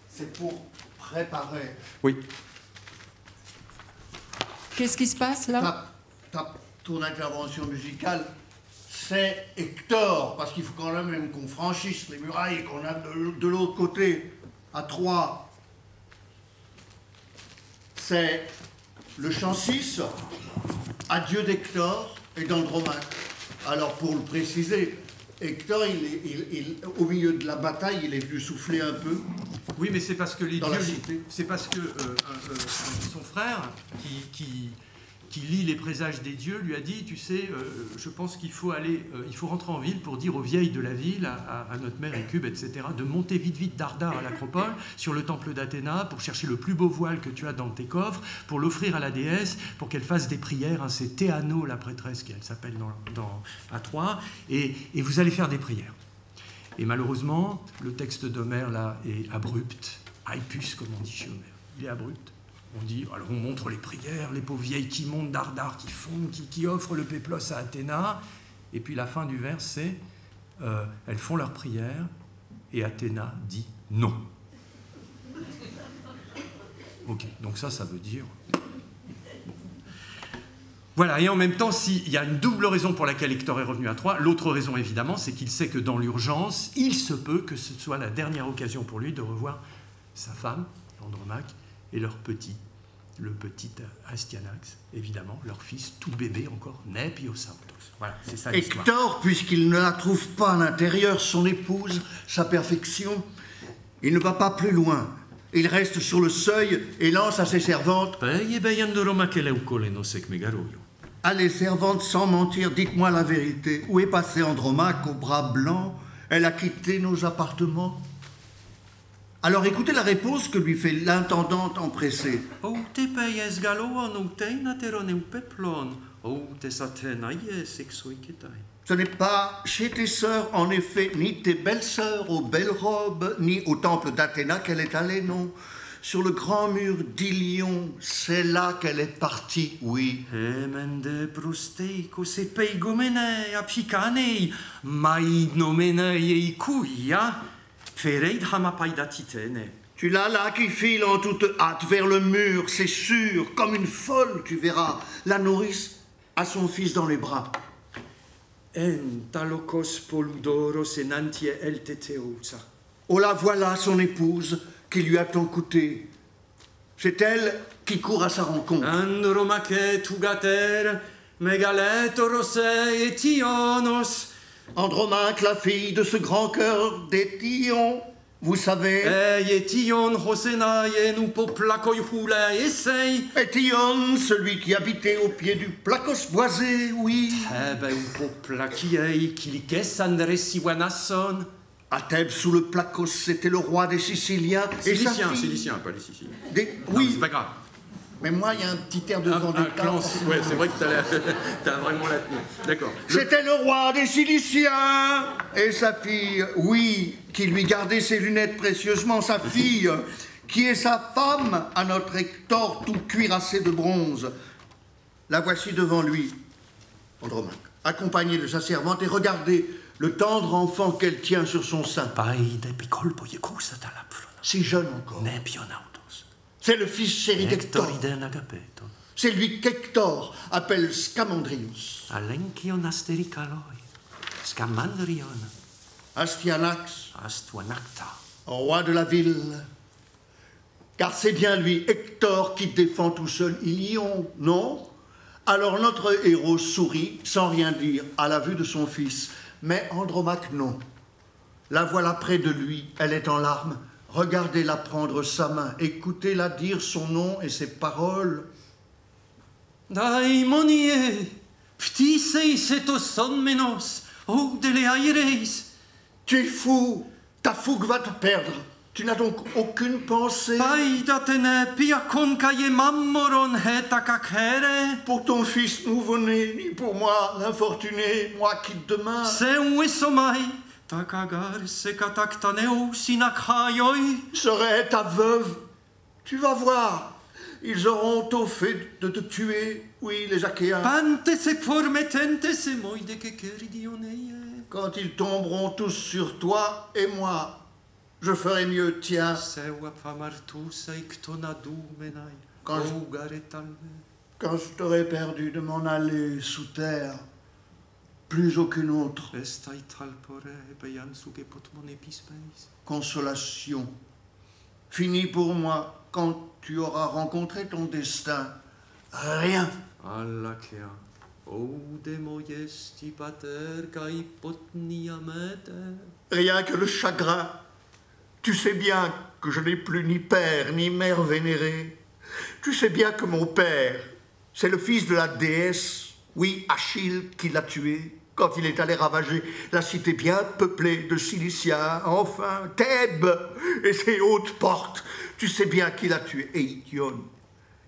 [SPEAKER 3] c'est pour préparer.
[SPEAKER 5] Oui.
[SPEAKER 1] Qu'est-ce qui se passe là?
[SPEAKER 3] Ton intervention musicale, c'est Hector, parce qu'il faut quand même qu'on franchisse les murailles qu'on a de l'autre côté, à Troyes. C'est le chant 6, Adieu d'Hector, et d'Andromaque. Alors pour le préciser, Hector, au milieu de la bataille, il est venu souffler un peu.
[SPEAKER 4] Oui, mais c'est parce que les dieux, c'est parce que son frère,
[SPEAKER 5] qui lit les présages des dieux, lui a dit, tu sais, je pense qu'il faut il faut rentrer en ville pour dire aux vieilles de la ville, à notre mère Hécube, etc., de monter vite Dardar à l'acropole, sur le temple d'Athéna, pour chercher le plus beau voile que tu as dans tes coffres, pour l'offrir à la déesse, pour qu'elle fasse des prières. Hein, c'est Théano, la prêtresse, qu'elle s'appelle à Troie, et vous allez faire des prières. Et malheureusement, le texte d'Homère, là, est abrupt, aipus, comme on dit chez Homère. Il est abrupt. On dit, alors on montre les prières, les pauvres vieilles qui montent Dardar, qui font, qui offrent le péplos à Athéna. Et puis la fin du vers, c'est elles font leurs prières et Athéna dit non. Ok, donc ça veut dire. Bon. Voilà, et en même temps, il y a une double raison pour laquelle Hector est revenu à Troie. L'autre raison, évidemment, c'est qu'il sait que dans l'urgence, il se peut que ce soit la dernière occasion pour lui de revoir sa femme, Andromaque, et le petit Astyanax, évidemment, leur fils, tout bébé encore, né Piosautos. Voilà, c'est ça l'histoire.
[SPEAKER 3] Hector, puisqu'il ne la trouve pas à l'intérieur, son épouse, sa perfection, il ne va pas plus loin. Il reste sur le seuil et lance à ses servantes. Allez, servantes, sans mentir, dites-moi la vérité. Où est passée Andromaque aux bras blancs? Elle a quitté nos appartements. Alors écoutez la réponse que lui fait l'intendante empressée. Ce n'est pas chez tes sœurs, en effet, ni tes belles-sœurs aux belles robes, ni au temple d'Athéna qu'elle est allée, non. Sur le grand mur d'Ilion, c'est là qu'elle est partie, oui. Tu l'as là qui file en toute hâte vers le mur, c'est sûr, comme une folle, tu verras. La nourrice a son fils dans les bras. Oh la voilà son épouse qui lui a tant coûté. C'est elle qui court à sa rencontre. Andromaque, la fille de ce grand cœur d'Étion, vous savez.
[SPEAKER 5] Étion,
[SPEAKER 3] celui qui habitait au pied du Placos boisé, oui. À Thèbes, sous le Placos, c'était le roi des Siciliens.
[SPEAKER 5] Silicien, pas les Siciliens.
[SPEAKER 3] Oui.
[SPEAKER 5] C'est pas grave.
[SPEAKER 3] Mais moi, il y a un petit air de vendetta.
[SPEAKER 5] Ouais, c'est vrai que t'as vraiment la tenue. D'accord.
[SPEAKER 3] C'était le roi des Ciliciens et sa fille, oui, qui lui gardait ses lunettes précieusement, sa fille, qui est sa femme à notre Hector tout cuirassé de bronze. La voici devant lui, Andromaque, accompagnée de sa servante, et regardez le tendre enfant qu'elle tient sur son sein. Si jeune encore. C'est le fils chéri d'Hector. C'est lui qu'Hector appelle Scamandrius. Astyanax, roi de la ville. Car c'est bien lui, Hector, qui défend tout seul Ilion, non? Alors notre héros sourit, sans rien dire, à la vue de son fils. Mais Andromaque, non. La voilà près de lui, elle est en larmes. Regardez-la prendre sa main, écoutez-la dire son nom et ses paroles.
[SPEAKER 5] Daimonie, ptisei setoson menos, o deleaireis.
[SPEAKER 3] Tu es fou, ta fougue va te perdre. Tu n'as donc aucune pensée. Pour ton fils nouveau-né, ni pour moi, l'infortuné, moi qui demain. Serait ta veuve. Tu vas voir. Ils auront au fait de te tuer, oui, les Achéens. Quand ils tomberont tous sur toi et moi, je ferai mieux, tiens. Quand je t'aurai perdu de m'en aller sous terre, plus aucune autre. Consolation. Fini pour moi quand tu auras rencontré ton destin. Rien. Rien que le chagrin. Tu sais bien que je n'ai plus ni père ni mère vénérée. Tu sais bien que mon père, C'est le fils de la déesse, oui, Achille, qui l'a tué quand il est allé ravager la cité bien peuplée de Ciliciens, enfin, Thèbes et ses hautes portes. Tu sais bien qui l'a tué, Étione.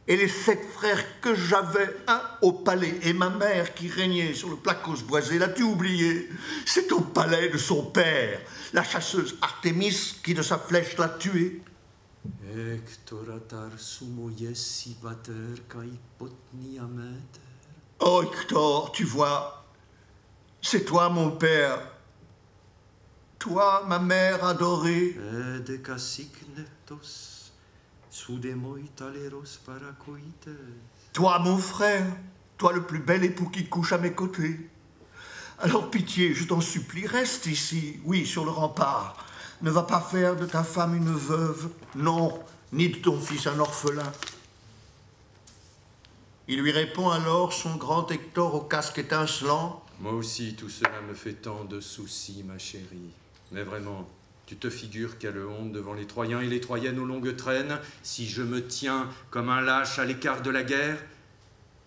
[SPEAKER 3] Et les 7 frères que j'avais, un au palais, et ma mère qui régnait sur le Placos boisé, l'as-tu oublié? C'est au palais de son père, la chasseuse Artémis, qui de sa flèche l'a tué. Oh, Hector, tu vois, c'est toi mon père. Toi, ma mère adorée. Toi, mon frère, toi le plus bel époux qui couche à mes côtés. Alors pitié, je t'en supplie, reste ici, oui, sur le rempart. Ne va pas faire de ta femme une veuve, non, ni de ton fils un orphelin. Il lui répond alors, son grand Hector au casque étincelant.
[SPEAKER 5] Moi aussi, tout cela me fait tant de soucis, ma chérie. Mais vraiment, tu te figures quelle honte devant les Troyens et les Troyennes aux longues traînes, si je me tiens comme un lâche à l'écart de la guerre?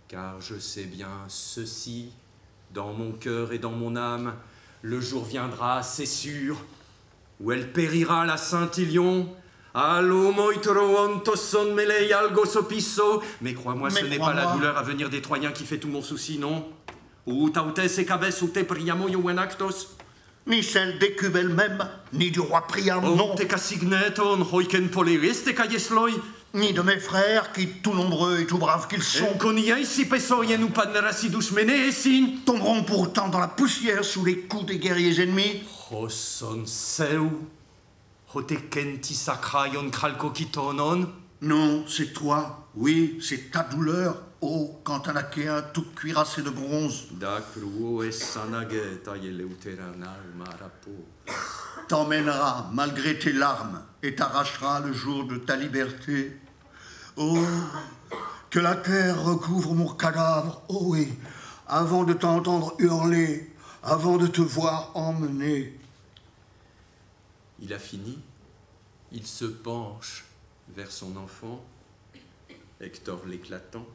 [SPEAKER 5] Car je sais bien ceci, dans mon cœur et dans mon âme, le jour viendra, c'est sûr, où elle périra la Saint-Ilion. Allo moitro son melei algo sopisso. Mais crois-moi, ce n'est pas la douleur à venir des Troyens qui fait tout mon souci, non? Ou tautes et cabes ou te priamo actos.
[SPEAKER 3] Ni celle d'Écube elle-même, ni du roi Priam, non. Ni de mes frères, qui, tout nombreux et tout braves qu'ils sont, tomberont pourtant dans la poussière sous les coups des guerriers ennemis. Non, c'est toi, oui, c'est ta douleur, ô quand un Achéen tout cuirassé de bronze t'emmènera malgré tes larmes et t'arrachera le jour de ta liberté. Oh, que la terre recouvre mon cadavre, oh oui, avant de t'entendre hurler, avant de te voir emmener.
[SPEAKER 5] Il a fini, il se penche vers son enfant, Hector l'éclatant.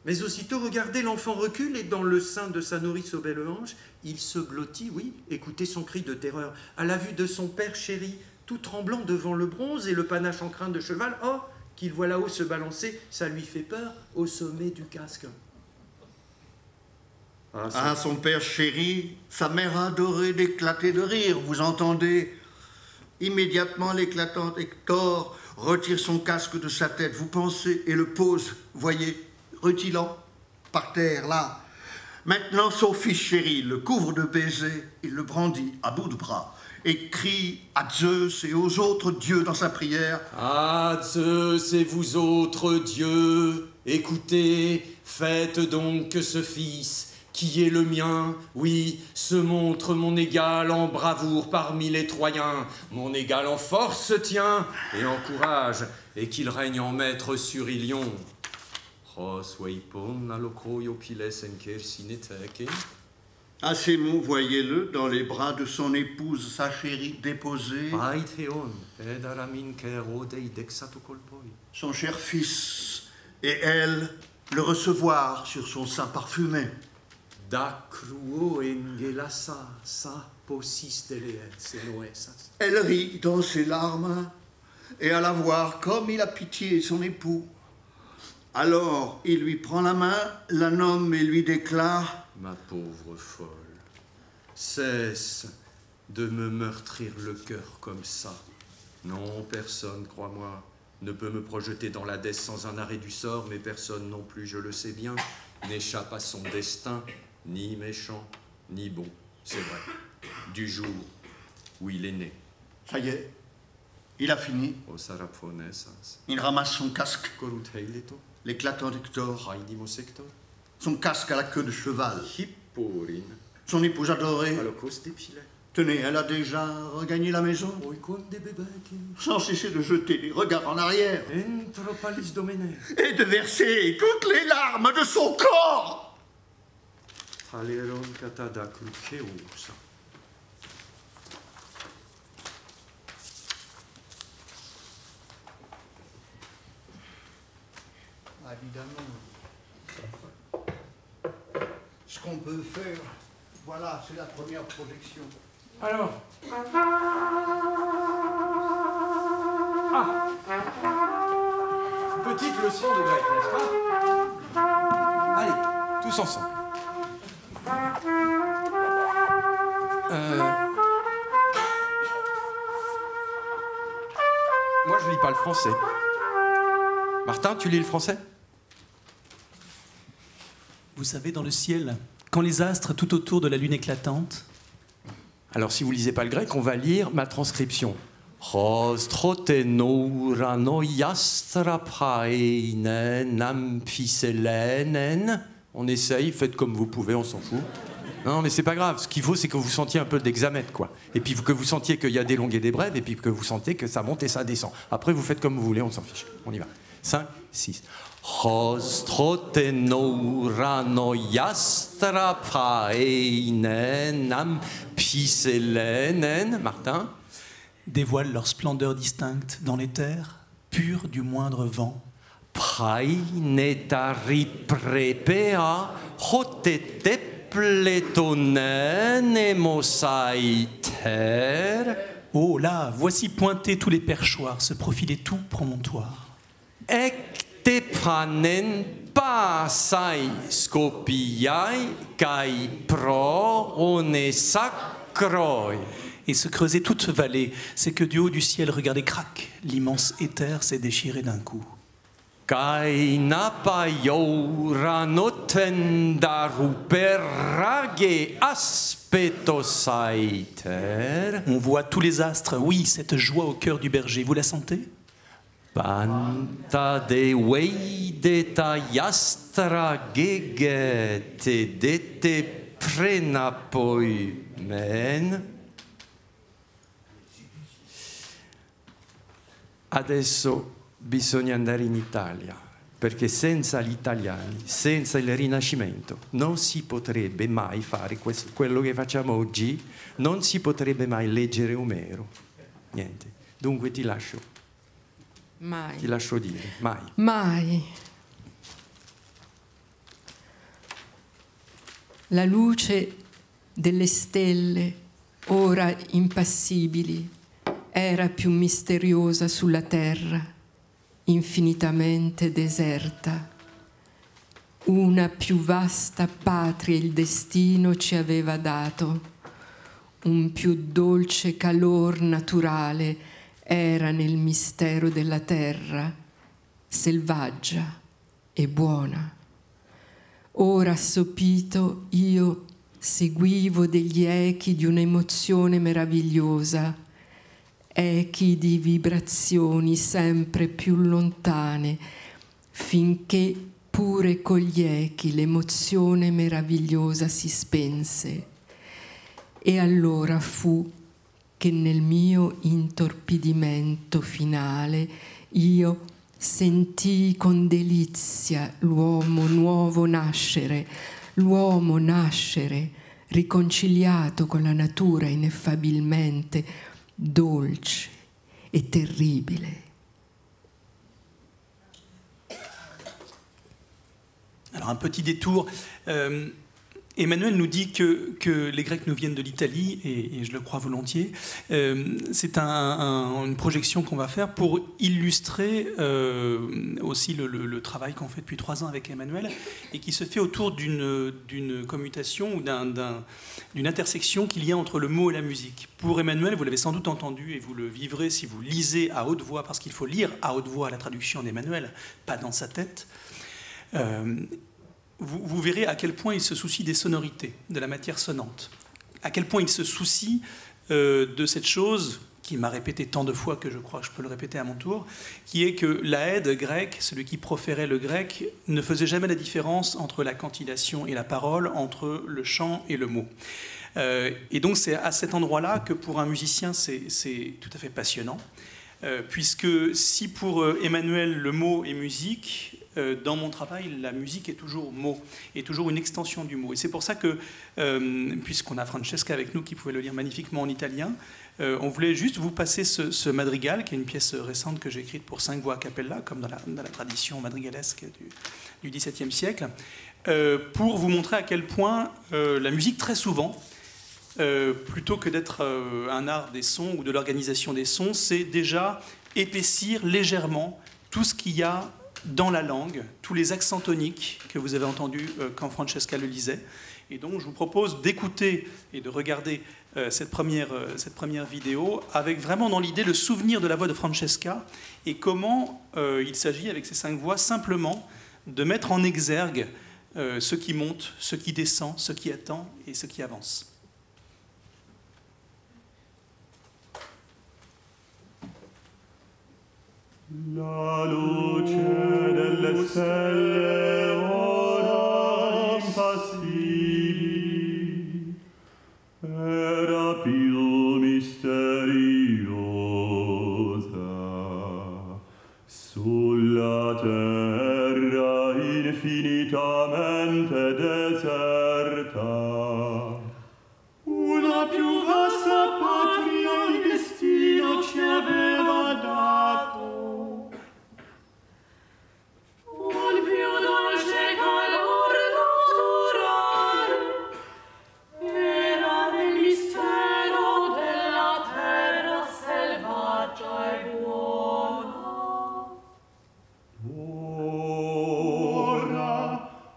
[SPEAKER 5] Mais aussitôt, regardez, l'enfant recule et dans le sein de sa nourrice aux belles hanches, il se blottit, oui, écoutez son cri de terreur, à la vue de son père chéri, tout tremblant devant le bronze et le panache en crin de cheval, oh, qu'il voit là-haut se balancer, ça lui fait peur au sommet du casque.
[SPEAKER 3] Ah, son père chéri, sa mère adorée d'éclater de rire, vous entendez? Immédiatement, l'éclatant Hector retire son casque de sa tête, vous pensez, et le pose, voyez, rutilant, par terre, là. Maintenant, son fils chéri le couvre de baisers, il le brandit à bout de bras, et crie à Zeus et aux autres dieux dans sa prière.
[SPEAKER 5] Ah, Zeus et vous autres dieux, écoutez, faites donc que ce fils, qui est le mien, oui, se montre mon égal en bravoure parmi les Troyens, mon égal en force tient et en courage, et qu'il règne en maître sur Ilion.
[SPEAKER 3] À ces mots, voyez-le, dans les bras de son épouse, sa chérie déposée, son cher fils, et elle, le recevoir sur son sein parfumé. Elle rit dans ses larmes, et à la voir comme il a pitié son époux. Alors, il lui prend la main, la nomme et lui déclare:
[SPEAKER 5] Ma pauvre folle, cesse de me meurtrir le cœur comme ça. Non, personne, crois-moi, ne peut me projeter dans l'Hadès sans un arrêt du sort, mais personne non plus, je le sais bien, n'échappe à son destin, ni méchant, ni bon, c'est vrai, du jour où il est né.
[SPEAKER 3] Ça y est, il a fini. Il ramasse son casque, l'éclatant Hector, son casque à la queue de cheval, son épouse adorée. Tenez, elle a déjà regagné la maison, sans cesser de jeter des regards en arrière et de verser toutes les larmes de son corps. Évidemment. ce qu'on peut faire. Voilà, c'est la première projection.
[SPEAKER 4] Alors. Petite leçon de grec, n'est-ce pas?
[SPEAKER 5] Allez, tous ensemble. Moi, je lis pas le français. Martin, tu lis le français?
[SPEAKER 6] Vous savez, dans le ciel, quand les astres tout autour de la lune éclatante...
[SPEAKER 5] Alors, si vous lisez pas le grec, on va lire ma transcription. On essaye, faites comme vous pouvez, on s'en fout. Non, mais c'est pas grave. Ce qu'il faut, c'est que vous sentiez un peu d'hexamètre, quoi. Et puis que vous sentiez qu'il y a des longues et des brèves, et puis que vous sentiez que ça monte et ça descend. Après, vous faites comme vous voulez, on s'en fiche. On y va. 5, 6. Martin.
[SPEAKER 6] dévoilent leur splendeur distincte dans les terres, pures du moindre vent. Oh là, voici pointer tous les perchoirs, se profiler tout promontoire. Et se creuser toute vallée, c'est que du haut du ciel, regardez, crac, l'immense éther s'est déchiré d'un coup. On voit tous les astres, oui, cette joie au cœur du berger, vous la sentez?
[SPEAKER 5] Panta de weideta jastra gegete dete prenapoi men. Adesso bisogna andare in Italia, perché senza gli italiani, senza il Rinascimento, non si potrebbe mai fare quello che facciamo oggi, non si potrebbe mai leggere Omero. Niente. Dunque ti lascio.
[SPEAKER 1] Mai.
[SPEAKER 5] Ti lascio dire, mai.
[SPEAKER 1] Mai. La luce delle stelle, ora impassibili, era più misteriosa sulla terra, infinitamente deserta. Una più vasta patria il destino ci aveva dato, un più dolce calor naturale era nel mistero della terra, selvaggia e buona. Ora assopito io seguivo degli echi di un'emozione meravigliosa, echi di vibrazioni sempre più lontane, finché pure con gli echi l'emozione meravigliosa si spense. E allora fu che nel mio intorpidimento finale io sentii con delizia l'uomo nuovo nascere, l'uomo nascere riconciliato con la natura ineffabilmente dolce et terribile.
[SPEAKER 6] Alors un petit détour. Emmanuel nous dit que les Grecs nous viennent de l'Italie, et je le crois volontiers. C'est une projection qu'on va faire pour illustrer aussi le travail qu'on fait depuis 3 ans avec Emmanuel, et qui se fait autour d'une commutation ou d'une intersection qu'il y a entre le mot et la musique. Pour Emmanuel, vous l'avez sans doute entendu, et vous le vivrez si vous lisez à haute voix, parce qu'il faut lire à haute voix la traduction d'Emmanuel, pas dans sa tête. Vous verrez à quel point il se soucie des sonorités, de la matière sonnante, à quel point il se soucie de cette chose qu'il m'a répété tant de fois que je crois que je peux le répéter à mon tour, qui est que l'aède grec, celui qui proférait le grec, ne faisait jamais la différence entre la cantillation et la parole, entre le chant et le mot. Et donc c'est à cet endroit-là que pour un musicien c'est tout à fait passionnant, puisque si pour Emmanuel le mot est musique, dans mon travail, la musique est toujours mot, est toujours une extension du mot. Et c'est pour ça que, puisqu'on a Francesca avec nous qui pouvait le lire magnifiquement en italien, on voulait juste vous passer ce madrigal, qui est une pièce récente que j'ai écrite pour 5 voix a cappella, comme dans la tradition madrigalesque du XVIIe siècle, pour vous montrer à quel point la musique, très souvent, plutôt que d'être un art des sons ou de l'organisation des sons, c'est déjà épaissir légèrement tout ce qu'il y a dans la langue, tous les accents toniques que vous avez entendus quand Francesca le lisait. Et donc je vous propose d'écouter et de regarder cette première vidéo avec vraiment dans l'idée le souvenir de la voix de Francesca et comment il s'agit avec ces 5 voix simplement de mettre en exergue ce qui monte, ce qui descend, ce qui attend et ce qui avance.
[SPEAKER 7] La luce delle stelle ora impassibili e rapido misteriosa sulla terra infinitamente deserta una più vasta patria il destino ci aveva dato.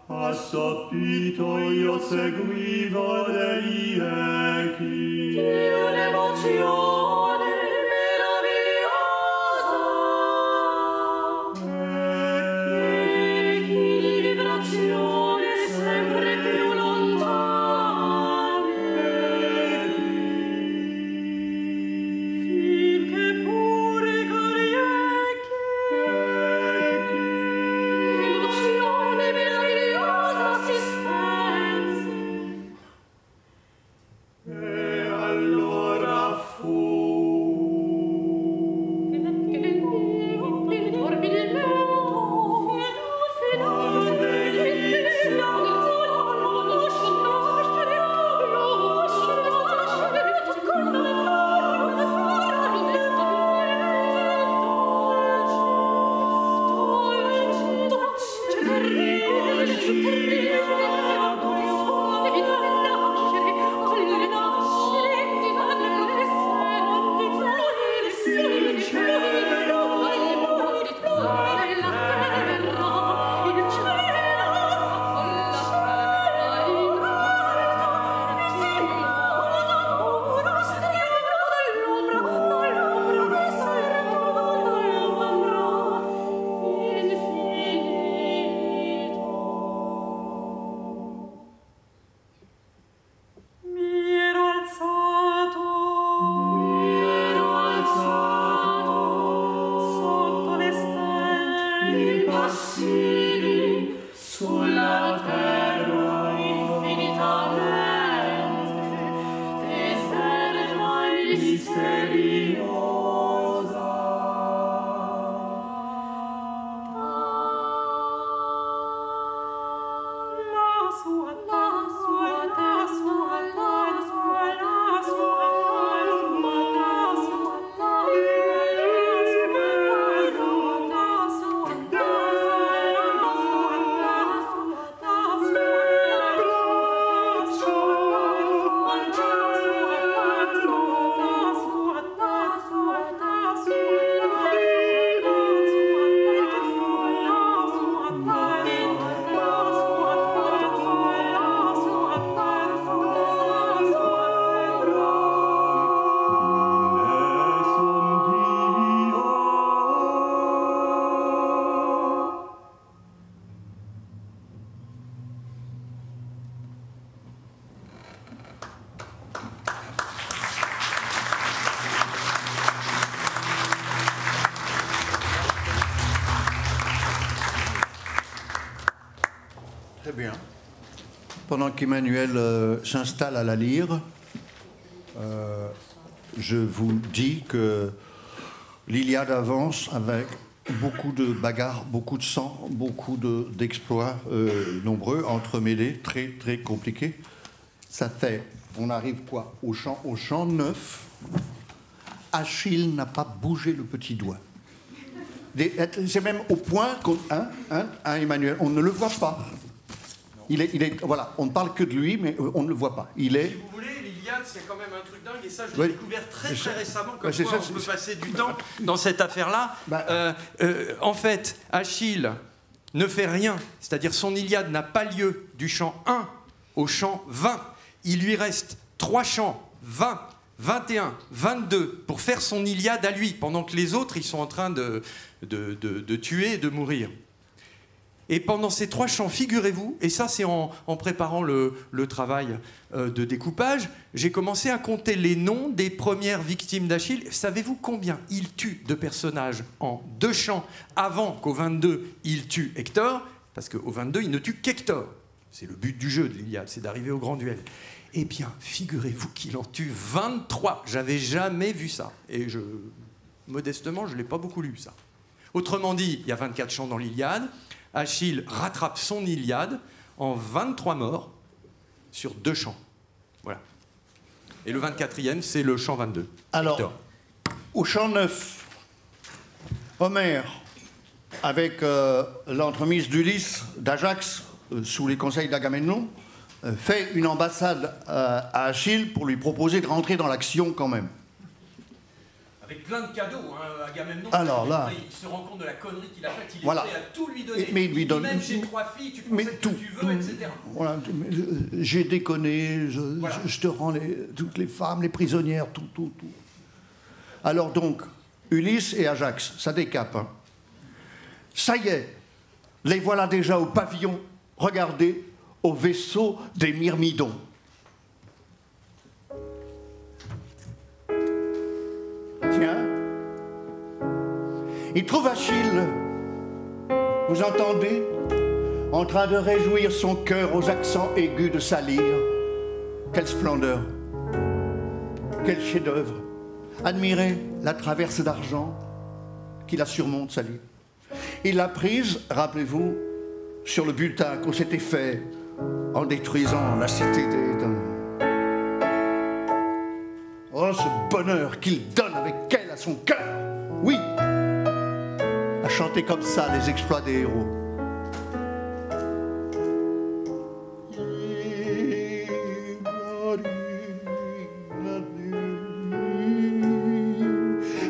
[SPEAKER 7] Assopito io seguivo degli echi di un'emozione meravigliosa, echi di vibrazione sempre più lontane, finché pure con gli echi l'emozione meravigliosa si spense. E allora fu che nel mio morbile letto sulla terra infinitamente deserta e misteriosa.
[SPEAKER 3] Très bien. Pendant qu'Emmanuel s'installe à la lire, je vous dis que l'Iliade avance avec Beaucoup de bagarres, beaucoup de sang, beaucoup d'exploits nombreux, entremêlés, très, très compliqués. Ça fait, on arrive quoi? Au champ 9. Achille n'a pas bougé le petit doigt. C'est même au point qu'on... Emmanuel, on ne le voit pas. Voilà, on ne parle que de lui, mais on ne le voit pas. Il est...
[SPEAKER 5] Si vous voulez, l'Iliade, c'est quand même un truc dingue, et ça, je l'ai
[SPEAKER 3] Ouais.
[SPEAKER 5] découvert très récemment, comme
[SPEAKER 3] c'est
[SPEAKER 5] quoi
[SPEAKER 3] ça,
[SPEAKER 5] on peut
[SPEAKER 3] c'est-
[SPEAKER 5] passer du temps dans cette affaire-là. En fait, Achille ne fait rien, c'est-à-dire son Iliade n'a pas lieu du chant 1 au chant 20. Il lui reste 3 chants, 20, 21, 22, pour faire son Iliade à lui, pendant que les autres, ils sont en train de tuer et de mourir. Et pendant ces 3 chants, figurez-vous, et ça c'est en préparant le travail de découpage, j'ai commencé à compter les noms des premières victimes d'Achille. Savez-vous combien il tue de personnages en 2 chants avant qu'au 22 il tue Hector? Parce qu'au 22 il ne tue qu'Hector. C'est le but du jeu de l'Iliade, c'est d'arriver au grand duel. Eh bien, figurez-vous qu'il en tue 23. J'avais jamais vu ça. Et modestement, je ne l'ai pas beaucoup lu, ça. Autrement dit, il y a 24 chants dans l'Iliade. Achille rattrape son Iliade en 23 morts sur 2 chants. Voilà. Et le 24e, c'est le chant 22.
[SPEAKER 3] Alors,
[SPEAKER 5] Hector.
[SPEAKER 3] au champ 9, Homère, avec l'entremise d'Ulysse, d'Ajax, sous les conseils d'Agamemnon, fait une ambassade à Achille pour lui proposer de rentrer dans l'action quand même.
[SPEAKER 5] Avec plein de cadeaux, hein, Agamemnon.
[SPEAKER 3] Alors là-
[SPEAKER 5] il se rend compte de la connerie qu'il a faite, il
[SPEAKER 3] Voilà.
[SPEAKER 5] est prêt à tout lui donner.
[SPEAKER 3] Mais il lui donne-
[SPEAKER 5] Même j'ai 3 filles, tu
[SPEAKER 3] Mais
[SPEAKER 5] pensais
[SPEAKER 3] tout,
[SPEAKER 5] que tu veux, etc.
[SPEAKER 3] Voilà, j'ai déconné,
[SPEAKER 5] Voilà.
[SPEAKER 3] je te rends toutes les femmes, les prisonnières, tout. Alors donc, Ulysse et Ajax, ça décape. Hein. Ça y est, les voilà déjà au pavillon, regardez, au vaisseau des Myrmidons. Tiens, il trouve Achille, vous entendez, en train de réjouir son cœur aux accents aigus de sa lyre. Quelle splendeur, quel chef-d'œuvre. Admirez la traverse d'argent qui la surmonte, sa lyre. Il l'a prise, rappelez-vous, sur le butin qu'on s'était fait en détruisant la cité d'Éden. Oh, ce bonheur qu'il donne avec elle à son cœur. Oui, à chanter comme ça les exploits des héros.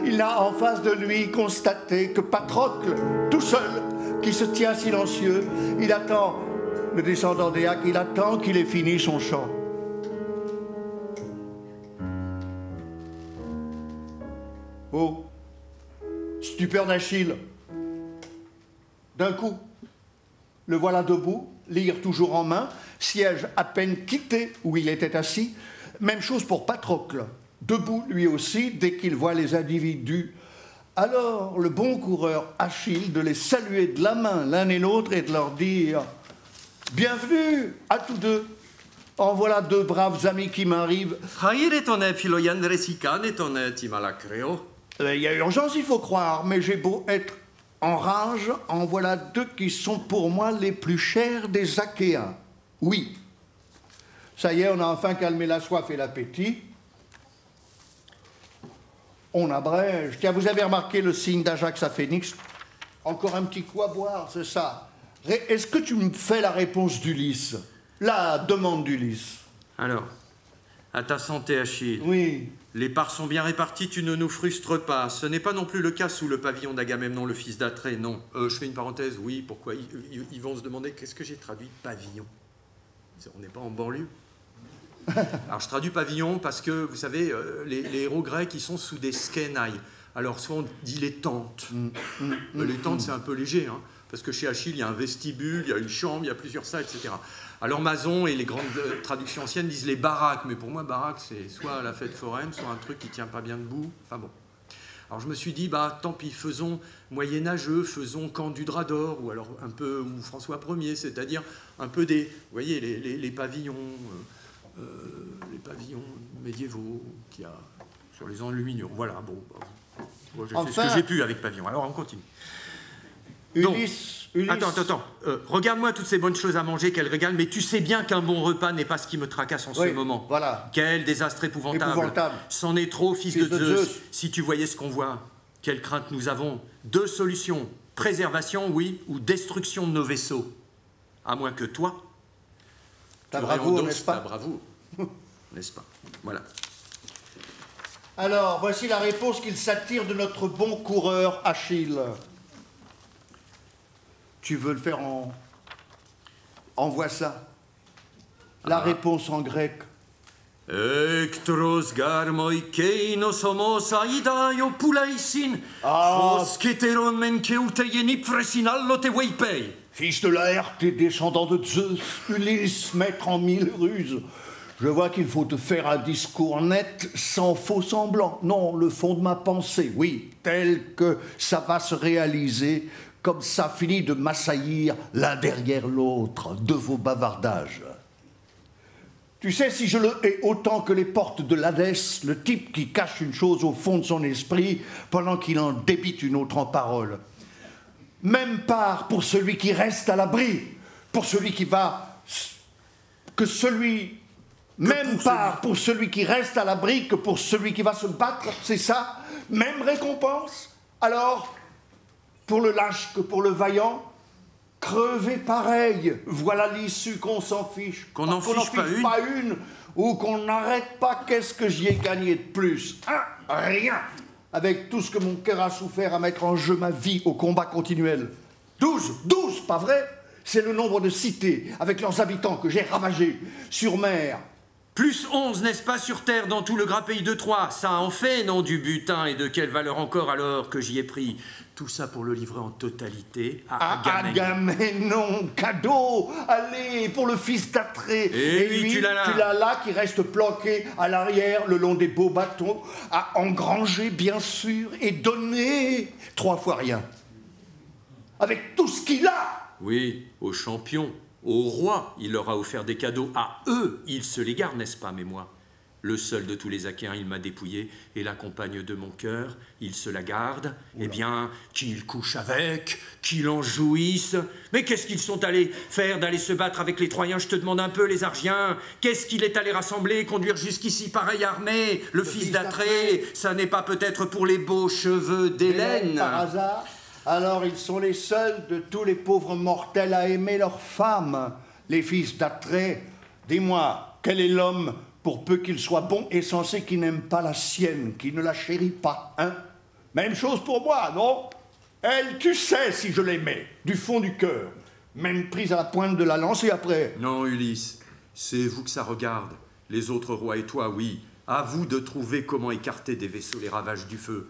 [SPEAKER 3] Il a en face de lui constaté que Patrocle, tout seul, qui se tient silencieux, il attend, le descendant d'Éaque, il attend qu'il ait fini son chant. Oh, stupeur d'Achille. D'un coup, le voilà debout, lyre toujours en main, siège à peine quitté où il était assis. Même chose pour Patrocle, debout lui aussi dès qu'il voit les individus. Alors le bon coureur Achille de les saluer de la main l'un et l'autre et de leur dire « Bienvenue à tous deux, en voilà 2 braves amis qui m'arrivent. Il y a urgence, il faut croire, mais j'ai beau être en rage, en voilà 2 qui sont pour moi les plus chers des Achéens. Oui. Ça y est, on a enfin calmé la soif et l'appétit. On abrège. Tiens, vous avez remarqué le signe d'Ajax à Phénix? Encore un petit coup à boire, c'est ça. Est-ce que tu me fais la réponse d'Ulysse? La demande d'Ulysse.
[SPEAKER 2] Alors, à ta santé, Achille.
[SPEAKER 3] Oui.
[SPEAKER 2] Les parts sont bien réparties, tu ne nous frustres pas. Ce n'est pas non plus le cas sous le pavillon d'Agamemnon, le fils d'Atrée, non. Je fais une parenthèse, oui, pourquoi ils vont se demander, qu'est-ce que j'ai traduit pavillon? On n'est pas en banlieue. Alors je traduis pavillon parce que, vous savez, les héros grecs, ils sont sous des skénaï. Alors soit on dit les tentes. Les tentes, c'est un peu léger, hein, parce que chez Achille, il y a un vestibule, il y a une chambre, il y a plusieurs salles, etc. Alors Mazon et les grandes traductions anciennes disent les baraques, mais pour moi, baraque, c'est soit la fête foraine, soit un truc qui tient pas bien debout. Enfin bon. Alors je me suis dit, bah tant pis, faisons moyenâgeux, faisons camp du drap d'or, ou alors un peu ou François Ier, c'est-à-dire un peu des, vous voyez, les pavillons médiévaux qu'il y a sur les enluminures. Voilà, bon. Bon, j'ai
[SPEAKER 3] Enfin-
[SPEAKER 2] fait ce que j'ai pu avec Pavillon. Alors, on continue. Donc,
[SPEAKER 3] Ulysse,
[SPEAKER 2] Attends. Regarde-moi toutes ces bonnes choses à manger qu'elle régale, mais tu sais bien qu'un bon repas n'est pas ce qui me tracasse en ce
[SPEAKER 3] Oui,
[SPEAKER 2] moment.
[SPEAKER 3] voilà.
[SPEAKER 2] Quel désastre épouvantable.
[SPEAKER 3] Épouvantable.
[SPEAKER 2] C'en est trop, fils de Zeus. Si tu voyais ce qu'on voit, quelle crainte nous avons. 2 solutions. Préservation, oui, ou destruction de nos vaisseaux. À moins que toi,
[SPEAKER 3] Ta
[SPEAKER 2] tu
[SPEAKER 3] bravoure,
[SPEAKER 2] réendosses
[SPEAKER 3] n'est-ce pas?
[SPEAKER 2] ta bravoure. N'est-ce pas? Voilà.
[SPEAKER 3] Alors, voici la réponse qu'il s'attire de notre bon coureur Achille. Tu veux le faire en... Envoie ça. La réponse en grec.
[SPEAKER 2] Ektros garmoi keinos homos aidaio pulaisin,
[SPEAKER 3] Ah.
[SPEAKER 2] hosketeron men keuteien fresinallo te weipei.
[SPEAKER 3] Fils de Laerte et descendant de Zeus, Ulysse, maître en 1000 ruses. Je vois qu'il faut te faire un discours net, sans faux semblant. Non, le fond de ma pensée, oui, tel que ça va se réaliser, comme ça finit de m'assaillir l'un derrière l'autre de vos bavardages. Tu sais, si je le hais autant que les portes de l'Hadès, le type qui cache une chose au fond de son esprit pendant qu'il en débite une autre en paroles. Même part pour celui qui reste à l'abri, pour celui qui va... Même part pour celui qui reste à l'abri que pour celui qui va se battre, c'est ça? Même récompense? Alors, pour le lâche que pour le vaillant, crever pareil, voilà l'issue qu'on s'en fiche.
[SPEAKER 2] Qu'on n'en fiche pas une.
[SPEAKER 3] Ou qu'on n'arrête pas, qu'est-ce que j'y ai gagné de plus? Rien. Avec tout ce que mon cœur a souffert à mettre en jeu ma vie au combat continuel. 12, pas vrai? C'est le nombre de cités, avec leurs habitants, que j'ai ravagés, sur mer.
[SPEAKER 2] Plus 11, n'est-ce pas, sur terre, dans tout le gras pays de Troie. Ça en fait, non, du butin, et de quelle valeur encore alors que j'y ai pris. Tout ça pour le livrer en totalité à Agamemnon.
[SPEAKER 3] Agamemnon, cadeau. Allez, pour le fils d'Atrée.
[SPEAKER 2] Et oui,
[SPEAKER 3] lui,
[SPEAKER 2] tu l'as là.
[SPEAKER 3] qui reste planqué à l'arrière, le long des beaux bateaux, à engranger, bien sûr, et donner 3 fois rien. Avec tout ce qu'il a.
[SPEAKER 2] Oui, aux champions, au roi, il leur a offert des cadeaux. À eux, il se les garde, n'est-ce pas, mais moi, le seul de tous les Achéens, il m'a dépouillé, et la compagne de mon cœur, il se la garde. Eh bien, qu'il couche avec, qu'il en jouisse. Mais qu'est-ce qu'ils sont allés faire d'aller se battre avec les Troyens? Je te demande un peu, les Argiens. Qu'est-ce qu'il est allé rassembler, conduire jusqu'ici pareille armée? Le fils d'Atrée, ça n'est pas peut-être pour les beaux cheveux d'Hélène?
[SPEAKER 3] Par hasard. Alors ils sont les seuls de tous les pauvres mortels à aimer leurs femmes, les fils d'Atrée. Dis-moi, quel est l'homme, pour peu qu'il soit bon et sensé, qui n'aime pas la sienne, qui ne la chérit pas, hein? Même chose pour moi, non? Elle, tu sais si je l'aimais, du fond du cœur, même prise à la pointe de la lance et après...
[SPEAKER 2] Non, Ulysse, c'est vous que ça regarde. Les autres rois et toi, oui. À vous de trouver comment écarter des vaisseaux les ravages du feu.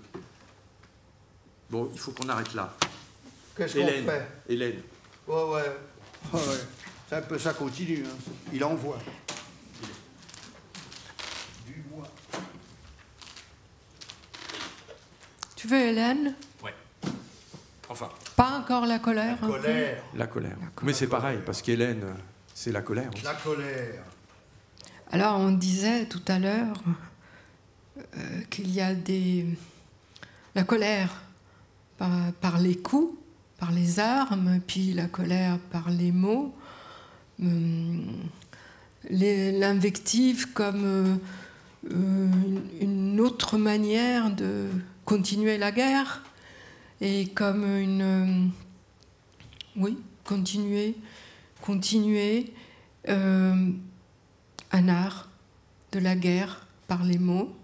[SPEAKER 2] Bon, il faut qu'on arrête là.
[SPEAKER 3] Qu'est-ce qu'on fait?
[SPEAKER 2] Hélène.
[SPEAKER 3] Ouais. C'est un peu ça continue, hein. Il envoie. Du bois.
[SPEAKER 1] Tu veux Hélène?
[SPEAKER 2] Ouais. Enfin.
[SPEAKER 1] Pas encore la colère? un peu
[SPEAKER 3] Colère.
[SPEAKER 5] La colère. Mais c'est pareil, parce qu'Hélène, c'est la colère.
[SPEAKER 3] La colère.
[SPEAKER 1] Alors, on disait tout à l'heure qu'il y a la colère par les coups, par les armes, puis la colère par les mots, l'invective comme une autre manière de continuer la guerre, et comme continuer un art de la guerre par les mots.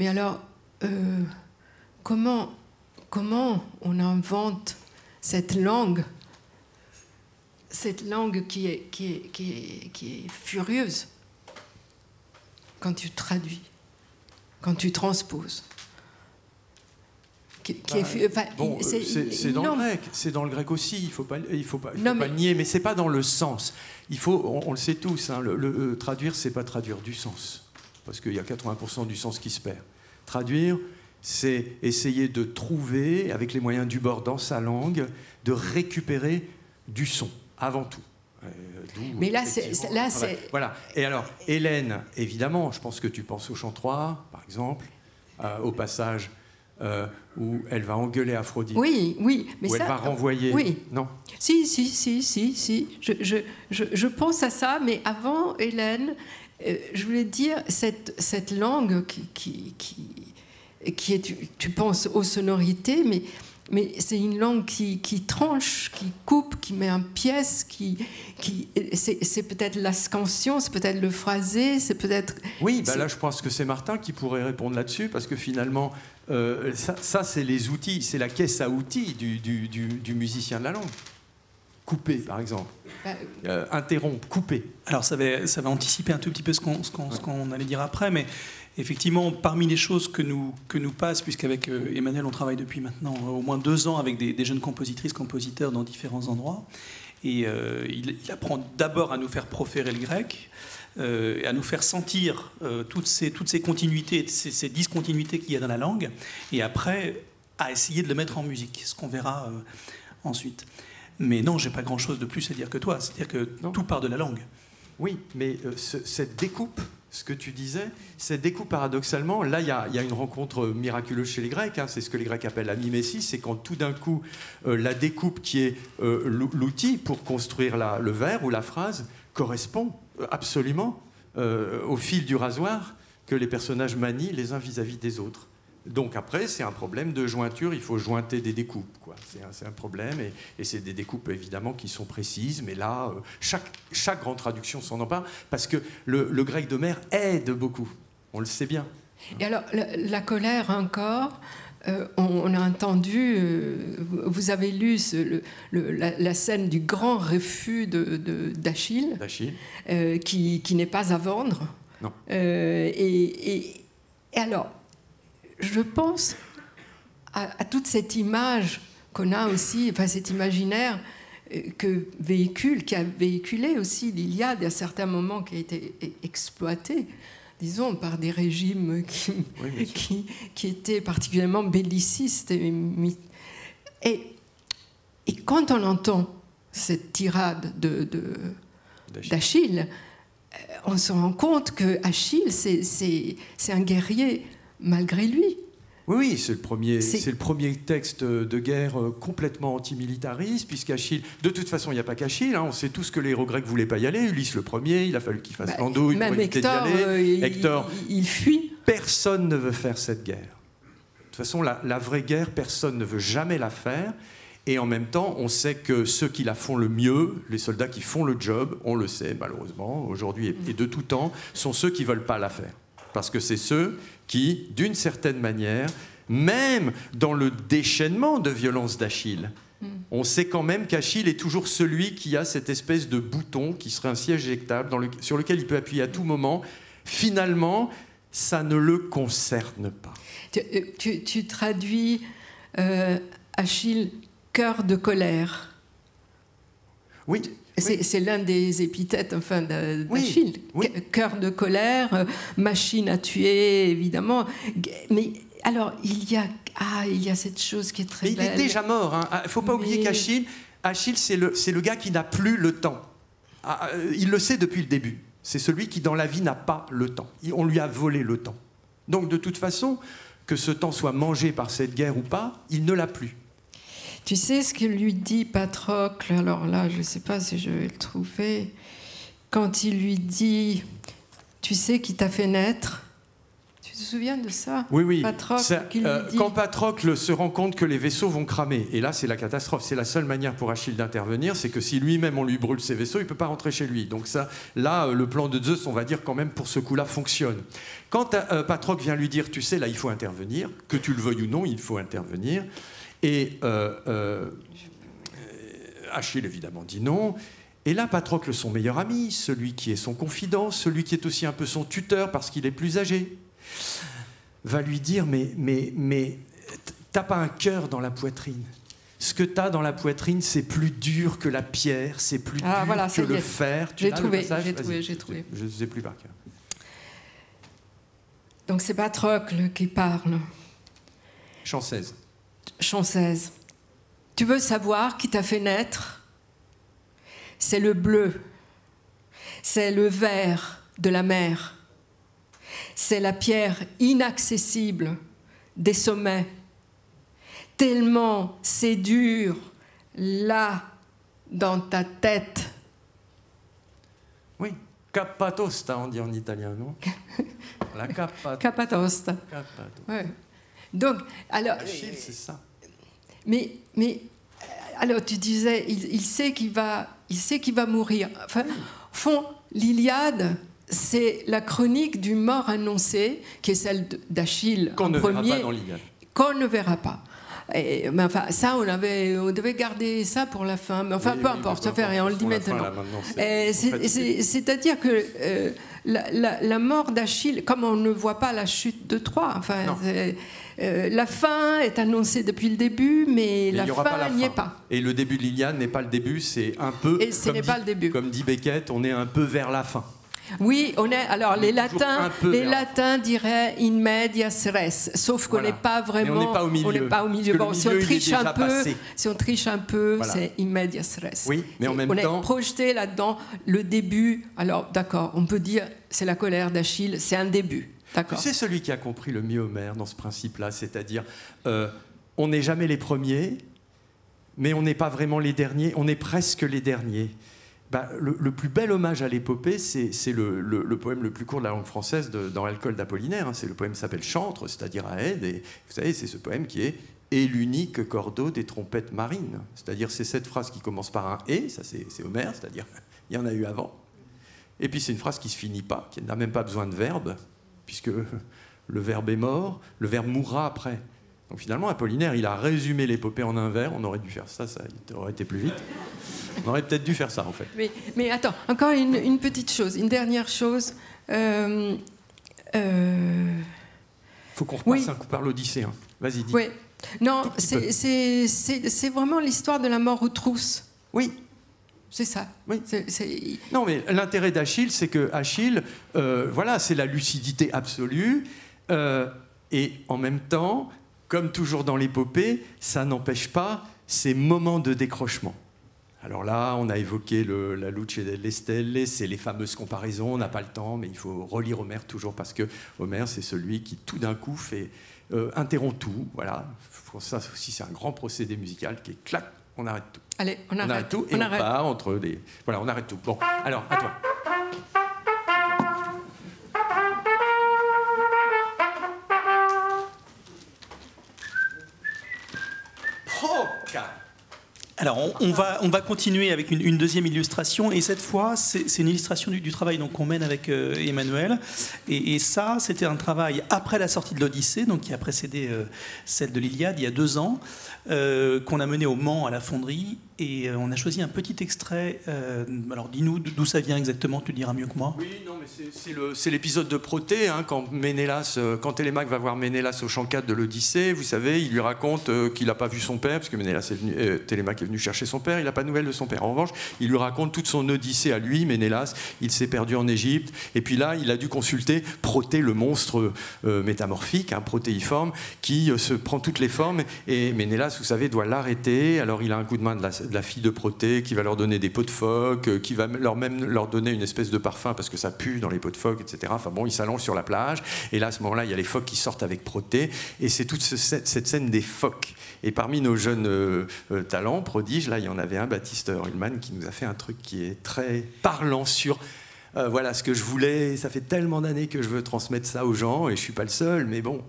[SPEAKER 1] Mais alors, comment on invente cette langue qui est furieuse quand tu traduis, quand tu transposes.
[SPEAKER 5] C'est dans le grec, c'est dans le grec aussi. Il faut pas le nier, mais c'est pas dans le sens. On le sait tous. Hein, le traduire, c'est pas traduire du sens, parce qu'il y a 80% du sens qui se perd. Traduire, c'est essayer de trouver, avec les moyens du bord dans sa langue, de récupérer du son avant tout.
[SPEAKER 1] Mais là, c'est
[SPEAKER 5] voilà. Et alors, Hélène, évidemment, je pense que tu penses au chant 3, par exemple, au passage où elle va engueuler Aphrodite.
[SPEAKER 1] Oui, mais
[SPEAKER 5] où
[SPEAKER 1] ça,
[SPEAKER 5] elle va renvoyer.
[SPEAKER 1] Oui.
[SPEAKER 5] Non.
[SPEAKER 1] Si. Je pense à ça, mais avant, Hélène, je voulais dire cette langue qui est, tu penses aux sonorités, mais c'est une langue qui tranche, qui coupe, qui met en pièces, c'est peut-être la scansion, c'est peut-être le phrasé, c'est peut-être...
[SPEAKER 5] Oui, là je pense que c'est Martin qui pourrait répondre là-dessus, parce que finalement, ça c'est les outils, c'est la caisse à outils du musicien de la langue. Couper, par exemple. Interrompre, couper.
[SPEAKER 6] Alors ça va anticiper un tout petit peu ce qu'on allait dire après, mais effectivement, parmi les choses que nous passe, puisqu'avec Emmanuel, on travaille depuis maintenant au moins 2 ans avec des jeunes compositrices, compositeurs dans différents endroits, et il apprend d'abord à nous faire proférer le grec, à nous faire sentir toutes ces continuités, ces discontinuités qu'il y a dans la langue, et après à essayer de le mettre en musique, ce qu'on verra ensuite. Mais non, j'ai pas grand-chose de plus à dire que toi, c'est-à-dire que tout part de la langue.
[SPEAKER 5] Oui, mais cette découpe, ce que tu disais, cette découpe paradoxalement, là il y a une rencontre miraculeuse chez les Grecs, c'est ce que les Grecs appellent la mimesis, c'est quand tout d'un coup la découpe qui est l'outil pour construire le vers ou la phrase correspond absolument au fil du rasoir que les personnages manient les uns vis-à-vis des autres. Donc après, c'est un problème de jointure, il faut jointer des découpes, quoi. C'est un problème, et c'est des découpes évidemment qui sont précises, mais là, chaque grande traduction s'en empare, parce que le grec d'Homère aide beaucoup, on le sait bien.
[SPEAKER 1] Et alors, la colère encore, on a entendu, vous avez lu la scène du grand refus d'Achille, qui n'est pas à vendre.
[SPEAKER 5] Non.
[SPEAKER 1] Et alors, je pense à toute cette image qu'on a aussi, enfin cet imaginaire qui a véhiculé aussi l'Iliade à certains moments, qui a été exploité, disons, par des régimes qui étaient particulièrement bellicistes. Et quand on entend cette tirade d'Achille, on se rend compte que Achille, c'est un guerrier malgré lui.
[SPEAKER 5] Oui, c'est le premier texte de guerre complètement antimilitariste, puisqu'Achille, de toute façon, il n'y a pas qu'Achille, on sait tous que les héros grecs ne voulaient pas y aller. Ulysse le premier, il a fallu qu'il fasse l'andouille pour éviter d'y aller. Hector,
[SPEAKER 1] il fuit.
[SPEAKER 5] Personne ne veut faire cette guerre. De toute façon, la vraie guerre, personne ne veut jamais la faire. Et en même temps, on sait que ceux qui la font le mieux, les soldats qui font le job, on le sait malheureusement, aujourd'hui et de tout temps, sont ceux qui ne veulent pas la faire. Parce que c'est ceux qui, d'une certaine manière, même dans le déchaînement de violence d'Achille, on sait quand même qu'Achille est toujours celui qui a cette espèce de bouton qui serait un siège éjectable sur lequel il peut appuyer à tout moment. Finalement, ça ne le concerne pas.
[SPEAKER 1] Tu traduis Achille cœur de colère.
[SPEAKER 5] Oui.
[SPEAKER 1] C'est l'un des épithètes d'Achille.
[SPEAKER 5] Oui.
[SPEAKER 1] Cœur de colère, machine à tuer, évidemment. Mais alors, il y a cette chose qui est très belle.
[SPEAKER 5] Il est déjà mort. Il ne faut pas oublier qu'Achille, c'est le gars qui n'a plus le temps. Il le sait depuis le début. C'est celui qui, dans la vie, n'a pas le temps. On lui a volé le temps. Donc, de toute façon, que ce temps soit mangé par cette guerre ou pas, il ne l'a plus.
[SPEAKER 1] Tu sais ce que lui dit Patrocle, alors là, je ne sais pas si je vais le trouver, quand il lui dit « Tu sais qui t'a fait naître ?» Tu te souviens de ça?
[SPEAKER 5] Oui.
[SPEAKER 1] Patrocle, qui lui dit...
[SPEAKER 5] Quand Patrocle se rend compte que les vaisseaux vont cramer, et là c'est la catastrophe, c'est la seule manière pour Achille d'intervenir, c'est que si lui-même on lui brûle ses vaisseaux, il ne peut pas rentrer chez lui. Donc ça, là, le plan de Zeus, on va dire quand même pour ce coup-là, fonctionne. Quand Patrocle vient lui dire « Tu sais, là il faut intervenir, que tu le veuilles ou non, il faut intervenir », et Achille, évidemment, dit non. Et là, Patrocle, son meilleur ami, celui qui est son confident, celui qui est aussi un peu son tuteur parce qu'il est plus âgé, va lui dire « Mais t'as pas un cœur dans la poitrine. Ce que t'as dans la poitrine, c'est plus dur que la pierre, c'est plus dur que le fer. »
[SPEAKER 1] J'ai trouvé.
[SPEAKER 5] Je ne sais plus par cœur.
[SPEAKER 1] Donc c'est Patrocle qui parle.
[SPEAKER 5] Chant 16.
[SPEAKER 1] Chant 16. Tu veux savoir qui t'a fait naître? C'est le bleu, c'est le vert de la mer, c'est la pierre inaccessible des sommets tellement c'est dur là dans ta tête.
[SPEAKER 5] Oui, capatosta, on dit en italien, non? La
[SPEAKER 1] Capatosta. Ouais. Donc, alors.
[SPEAKER 5] Achille, c'est ça.
[SPEAKER 1] Mais alors tu disais, il sait qu'il va mourir. Enfin, au fond, l'Iliade, c'est la chronique d'une mort annoncée, qui est celle d'Achille en premier,
[SPEAKER 5] qu'on ne verra pas dans l'Iliade.
[SPEAKER 1] Qu'on ne verra pas. Mais enfin, ça, on devait garder ça pour la fin. Mais enfin,
[SPEAKER 5] Oui,
[SPEAKER 1] peu
[SPEAKER 5] oui,
[SPEAKER 1] importe,
[SPEAKER 5] peu
[SPEAKER 1] ça fait rien, on le dit
[SPEAKER 5] pour la fin,
[SPEAKER 1] maintenant.
[SPEAKER 5] là, maintenant,
[SPEAKER 1] C'est-à-dire que la mort d'Achille, comme on ne voit pas la chute de Troie, enfin, la fin est annoncée depuis le début, mais la fin n'y est pas.
[SPEAKER 5] Et le début de l'Iliade n'est pas le début, c'est un peu.
[SPEAKER 1] Et ce n'est pas le début.
[SPEAKER 5] Comme dit Beckett, on est un peu vers la fin.
[SPEAKER 1] Oui, on est. Alors les Latins diraient in medias res, sauf qu'on n'est pas vraiment.
[SPEAKER 5] Mais on n'est pas au milieu.
[SPEAKER 1] On n'est pas au milieu. Bon, si on triche un peu,
[SPEAKER 5] Voilà.
[SPEAKER 1] c'est in medias res.
[SPEAKER 5] Oui, mais en même temps,
[SPEAKER 1] on est projeté là-dedans le début. Alors d'accord, on peut dire c'est la colère d'Achille, c'est un début. D'accord.
[SPEAKER 5] C'est celui qui a compris le mieux Homère dans ce principe-là, c'est-à-dire on n'est jamais les premiers, mais on n'est pas vraiment les derniers, on est presque les derniers. Le plus bel hommage à l'épopée, c'est le poème le plus court de la langue française dans l'alcool d'Apollinaire. C'est le poème qui s'appelle Chantre, c'est-à-dire Aède. Et vous savez, c'est ce poème qui est « Et l'unique cordeau des trompettes marines ». C'est-à-dire, c'est cette phrase qui commence par un « et », ça c'est Homère, c'est-à-dire il y en a eu avant. Et puis c'est une phrase qui ne se finit pas, qui n'a même pas besoin de verbe, puisque le verbe est mort, le verbe mourra après. Donc finalement, Apollinaire, il a résumé l'épopée en un vers. On aurait dû faire ça aurait été plus vite. On aurait peut-être dû faire ça, en fait.
[SPEAKER 1] Mais attends, encore une petite chose, une dernière chose.
[SPEAKER 5] Faut qu'on repasse un coup par l'Odyssée. Hein. Vas-y, dis.
[SPEAKER 1] Oui. Non, c'est vraiment l'histoire de la mort aux trousses.
[SPEAKER 5] Oui.
[SPEAKER 1] C'est ça.
[SPEAKER 5] Oui. Non, mais l'intérêt d'Achille, c'est que Achille, voilà, c'est la lucidité absolue. Et en même temps, comme toujours dans l'épopée, ça n'empêche pas ces moments de décrochement. Alors là, on a évoqué la Luce delle Stelle, c'est les fameuses comparaisons, on n'a pas le temps, mais il faut relire Homère toujours, parce que Homère, c'est celui qui, tout d'un coup, interrompt tout. Voilà. Ça aussi, c'est un grand procédé musical qui est clac, on arrête tout.
[SPEAKER 1] Allez, on arrête
[SPEAKER 5] tout, et on part entre des... Voilà, on arrête tout. Bon, alors, à toi.
[SPEAKER 6] Alors, on va continuer avec une deuxième illustration, et cette fois, c'est une illustration du travail qu'on mène avec Emmanuel. Et ça, c'était un travail après la sortie de l'Odyssée, donc qui a précédé celle de l'Iliade, il y a 2 ans, qu'on a mené au Mans, à la fonderie. Et on a choisi un petit extrait. Alors, dis-nous d'où ça vient exactement, tu le diras mieux que moi.
[SPEAKER 5] Oui, non, mais c'est l'épisode de Protée, hein, quand Télémaque va voir Ménélas au champ 4 de l'Odyssée. Vous savez, il lui raconte qu'il n'a pas vu son père, parce que Télémaque est venu chercher son père, il n'a pas de nouvelles de son père. En revanche, il lui raconte toute son Odyssée à lui, Ménélas. Il s'est perdu en Égypte. Et puis là, il a dû consulter Protée, le monstre métamorphique, protéiforme, qui se prend toutes les formes. Et Ménélas, vous savez, doit l'arrêter. Alors, il a un coup de main de la fille de Protée qui va leur donner des pots de phoque, qui va leur donner une espèce de parfum parce que ça pue dans les pots de phoque, etc. Enfin bon, ils s'allongent sur la plage et là à ce moment-là il y a les phoques qui sortent avec Protée et c'est toute cette scène des phoques. Et parmi nos jeunes talents, prodiges, là il y en avait un, Baptiste Ruhlmann, qui nous a fait un truc qui est très parlant sur voilà ce que je voulais. Ça fait tellement d'années que je veux transmettre ça aux gens et je suis pas le seul, mais bon,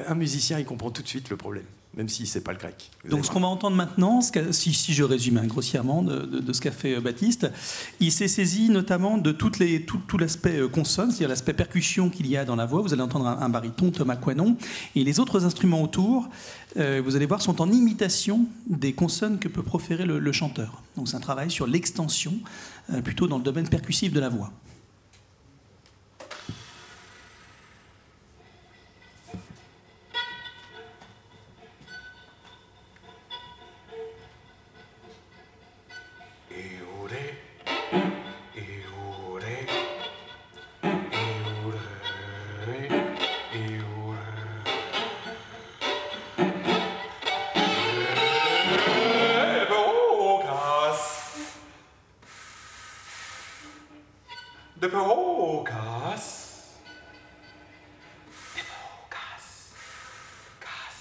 [SPEAKER 5] un musicien il comprend tout de suite le problème, même s'il ne sait pas le grec.
[SPEAKER 6] Donc ce qu'on va entendre maintenant, si je résume grossièrement de ce qu'a fait Baptiste, il s'est saisi notamment de tout l'aspect consonne, c'est-à-dire l'aspect percussion qu'il y a dans la voix. Vous allez entendre un baryton, Thomas Coinon, et les autres instruments autour, vous allez voir, sont en imitation des consonnes que peut proférer le chanteur. Donc c'est un travail sur l'extension, plutôt dans le domaine percussif de la voix.
[SPEAKER 7] De Pocas. De Pocas. Cas.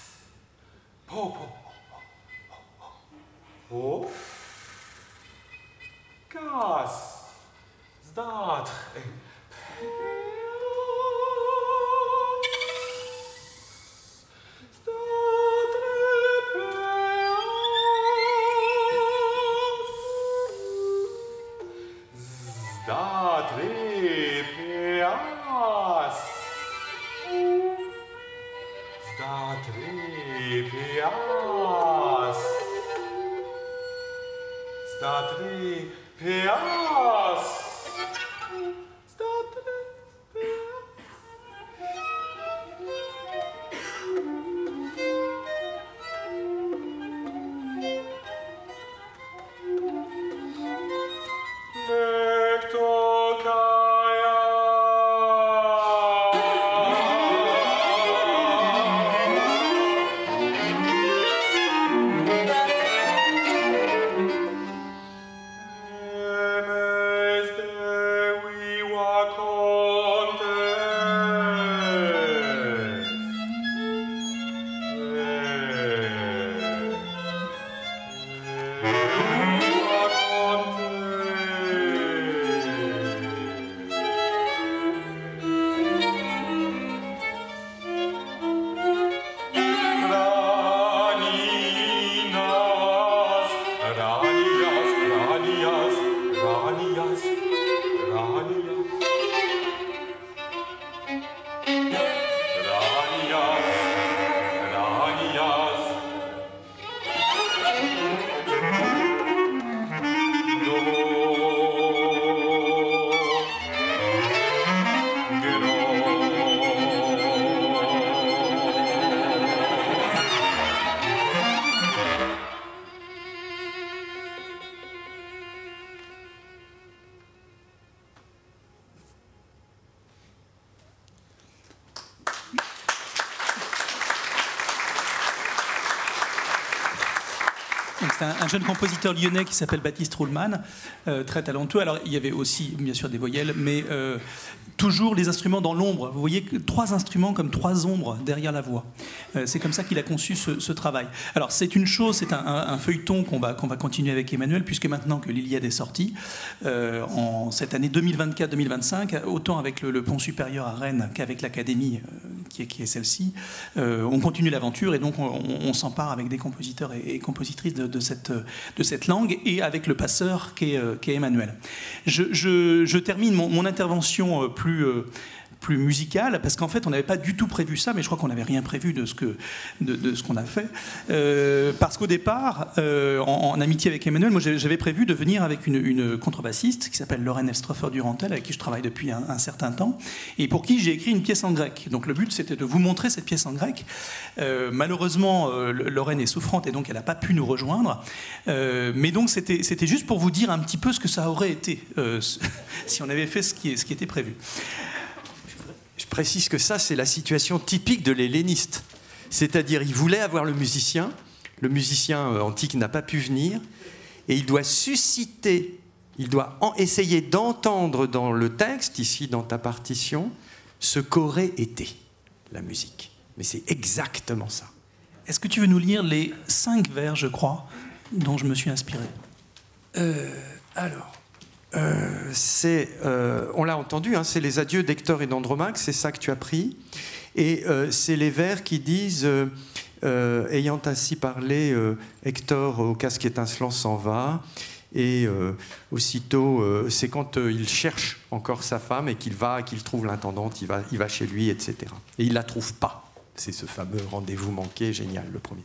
[SPEAKER 6] C'est un jeune compositeur lyonnais qui s'appelle Baptiste Ruhlmann, très talentueux. Alors, il y avait aussi, bien sûr, des voyelles, mais toujours les instruments dans l'ombre. Vous voyez 3 instruments comme 3 ombres derrière la voix. C'est comme ça qu'il a conçu ce travail. Alors, c'est une chose, c'est un feuilleton qu'on va continuer avec Emmanuel, puisque maintenant que l'Iliade est sortie, en cette année 2024-2025, autant avec le Pont Supérieur à Rennes qu'avec l'Académie, qui est celle-ci, on continue l'aventure et donc on s'empare avec des compositeurs et compositrices de cette langue et avec le passeur qu'est Emmanuel. Je termine mon intervention plus musicale, parce qu'en fait on n'avait pas du tout prévu ça, mais je crois qu'on n'avait rien prévu de ce qu'on a fait, parce qu'au départ, en amitié avec Emmanuel, moi j'avais prévu de venir avec une contrebassiste qui s'appelle Lorraine Elstroffer-Durantel, avec qui je travaille depuis un certain temps, et pour qui j'ai écrit une pièce en grec. Donc le but c'était de vous montrer cette pièce en grec. Malheureusement, Lorraine est souffrante et donc elle n'a pas pu nous rejoindre, mais donc c'était juste pour vous dire un petit peu ce que ça aurait été si on avait fait ce qui était prévu.
[SPEAKER 5] Je précise que ça, c'est la situation typique de l'helléniste. C'est-à-dire, il voulait avoir le musicien antique n'a pas pu venir, et il doit susciter, il doit essayer d'entendre dans le texte, ici dans ta partition, ce qu'aurait été la musique. Mais c'est exactement ça.
[SPEAKER 6] Est-ce que tu veux nous lire les 5 vers, je crois, dont je me suis inspiré ?
[SPEAKER 5] On l'a entendu, hein, c'est les adieux d'Hector et d'Andromaque, c'est ça que tu as pris. Et c'est les vers qui disent ayant ainsi parlé, Hector au casque étincelant s'en va. Et aussitôt, c'est quand il cherche encore sa femme et qu'il trouve l'intendante, il va chez lui, etc. Et il ne la trouve pas. C'est ce fameux rendez-vous manqué, génial, le premier.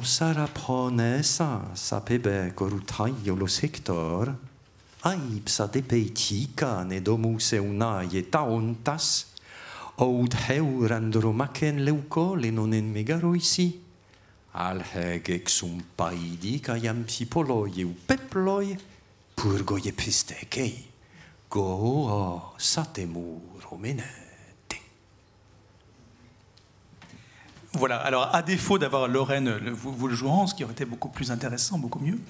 [SPEAKER 5] Sarà pronessa sapebe corutaiolus Hector, aipsa de peitica ne domus eunae taontas, aud heu Andromachen leucole non en megaroisi, alheg exum paidi caiam psipoloi eu peploi, purgoi epistecei, go satemur homene.
[SPEAKER 6] Voilà, alors à défaut d'avoir Lorraine vous le jouant, ce qui aurait été beaucoup plus intéressant, beaucoup mieux,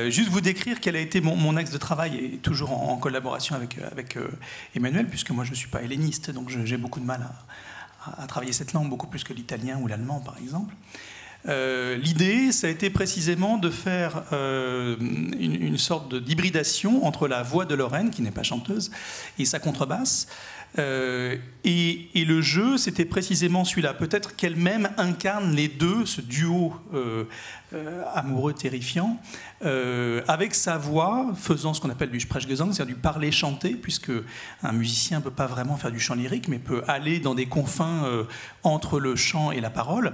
[SPEAKER 6] juste vous décrire quel a été mon axe de travail, et toujours en collaboration avec Emmanuel, puisque moi je ne suis pas helléniste, donc j'ai beaucoup de mal à travailler cette langue, beaucoup plus que l'italien ou l'allemand par exemple. L'idée, ça a été précisément de faire une sorte d'hybridation entre la voix de Lorraine, qui n'est pas chanteuse, et sa contrebasse. Et le jeu, c'était précisément celui-là. Peut-être qu'elle-même incarne les deux, ce duo amoureux terrifiant, avec sa voix, faisant ce qu'on appelle du Sprechgesang, c'est-à-dire du parler-chanter, puisque un musicien ne peut pas vraiment faire du chant lyrique, mais peut aller dans des confins entre le chant et la parole.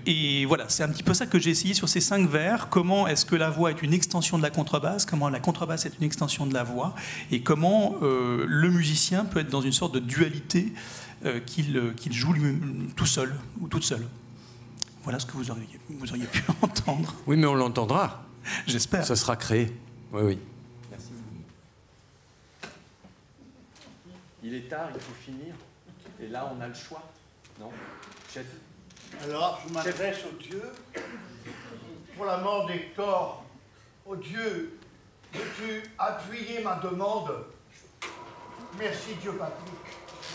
[SPEAKER 6] Et voilà, c'est un petit peu ça que j'ai essayé sur ces 5 vers. Comment est-ce que la voix est une extension de la contrebasse, comment la contrebasse est une extension de la voix, et comment le musicien peut être dans une sorte de dualité qu'il joue lui tout seul ou toute seule. Voilà ce que vous auriez pu entendre.
[SPEAKER 5] Oui, mais on l'entendra.
[SPEAKER 6] J'espère.
[SPEAKER 5] Ça sera créé. Oui, oui. Merci. Il est tard, il faut finir. Et là, on a le choix. Non, chef.
[SPEAKER 3] Alors, je m'adresse au Dieu pour la mort d'Hector. Ô Dieu, veux-tu appuyer ma demande? Merci Dieu Patrick.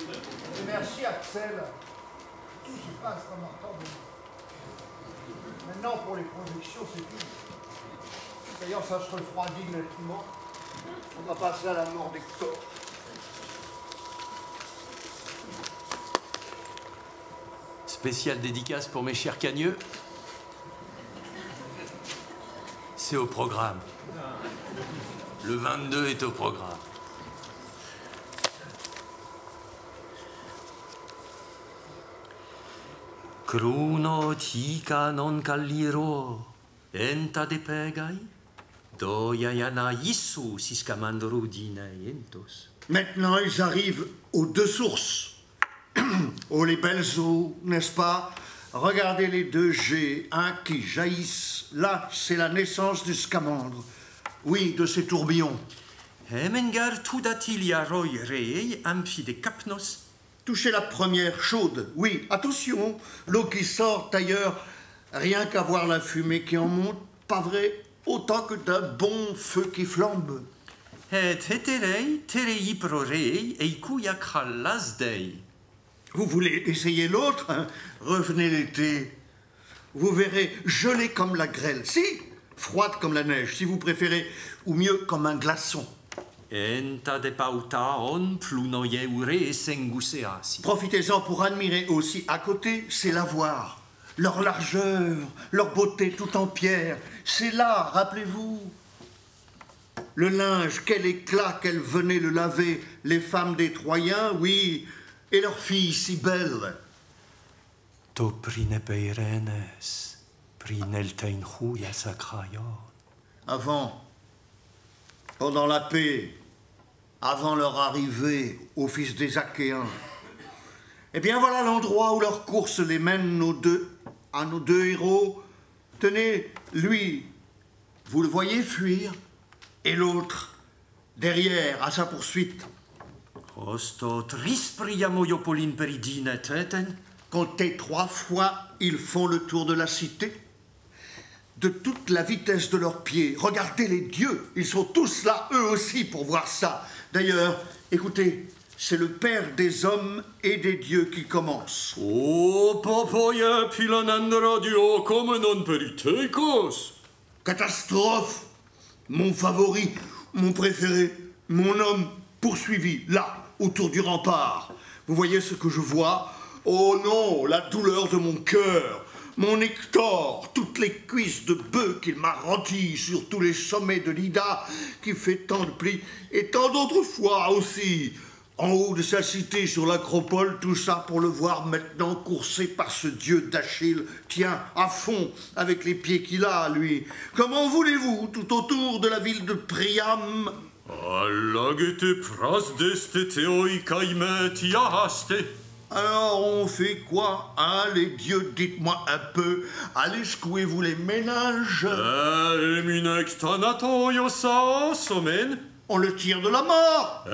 [SPEAKER 3] Et merci Axel. Tout se passe comme un temps de... Maintenant, pour les projections, c'est tout. D'ailleurs, ça se refroidit nettement. On va passer à la mort d'Hector.
[SPEAKER 5] Spéciale dédicace pour mes chers cagneux. C'est au programme. Le 22 est au programme. Chrono tica non calliro, enta de pegai, doyayana issu siscamandrudine entos.
[SPEAKER 3] Maintenant, ils arrivent aux 2 sources. Oh, les belles eaux, n'est-ce pas? Regardez les 2 jets, qui jaillissent. Là, c'est la naissance du scamandre. Oui, de ces tourbillons.
[SPEAKER 2] Hemengar tudatilia roi rei amphi de capnos.
[SPEAKER 3] Touchez la première chaude. Oui, attention, l'eau qui sort ailleurs Rien qu'à voir la fumée qui en monte, pas vrai, autant que d'un bon feu qui flambe. Vous voulez essayer l'autre, hein? Revenez l'été. Vous verrez, gelée comme la grêle. Si, froide comme la neige, si vous préférez, ou mieux, comme un glaçon. Profitez-en pour admirer aussi à côté, c'est lavoir. Leur largeur, leur beauté tout en pierre. C'est là, rappelez-vous. Le linge, quel éclat qu'elles venaient le laver, les femmes des Troyens, oui, et leurs filles si belles. Avant, pendant la paix, avant leur arrivée aux fils des Achéens, eh bien voilà l'endroit où leur course les mène à nos deux héros. Tenez, lui, vous le voyez fuir, et l'autre, derrière, à sa poursuite. Comptez 3 fois, ils font le tour de la cité. De toute la vitesse de leurs pieds. Regardez les dieux, ils sont tous là, eux aussi, pour voir ça. D'ailleurs, écoutez, c'est le Père des hommes et des dieux qui commence. Catastrophe! Mon favori, mon préféré, mon homme poursuivi, là, autour du rempart. Vous voyez ce que je vois? Oh non, la douleur de mon cœur, mon Hector, toutes les cuisses de bœuf qu'il m'a rôties sur tous les sommets de l'Ida, qui fait tant de plis, et tant d'autres fois aussi. En haut de sa cité, sur l'acropole, tout ça pour le voir maintenant coursé par ce dieu d'Achille. Tiens, à fond, avec les pieds qu'il a, lui. Comment voulez-vous, tout autour de la ville de Priam? Alors on fait quoi, hein, les dieux? Dites-moi un peu. Allez, secouez-vous les ménages. On le tire de la mort.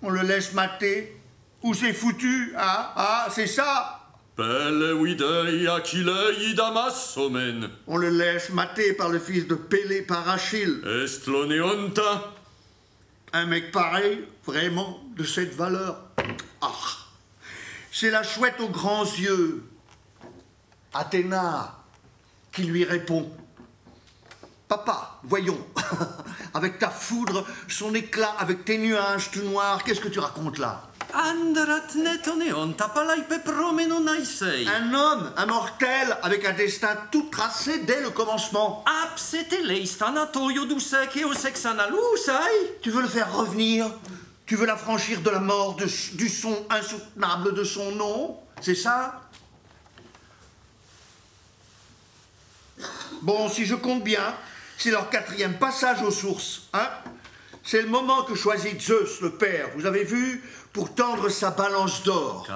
[SPEAKER 3] On le laisse mater. Où c'est foutu, hein? Ah, c'est ça. On le laisse mater par le fils de Pélée, par Achille. Un mec pareil, vraiment, de cette valeur. Ah, c'est la chouette aux grands yeux, Athéna, qui lui répond. Papa, voyons, avec ta foudre, son éclat, avec tes nuages tout noirs, qu'est-ce que tu racontes là? Un homme, un mortel, avec un destin tout tracé dès le commencement. Tu veux le faire revenir? Tu veux l'affranchir de la mort, du son insoutenable de son nom? C'est ça? Bon, si je compte bien, c'est leur 4e passage aux sources, hein? C'est le moment que choisit Zeus, le père, vous avez vu, pour tendre sa balance d'or.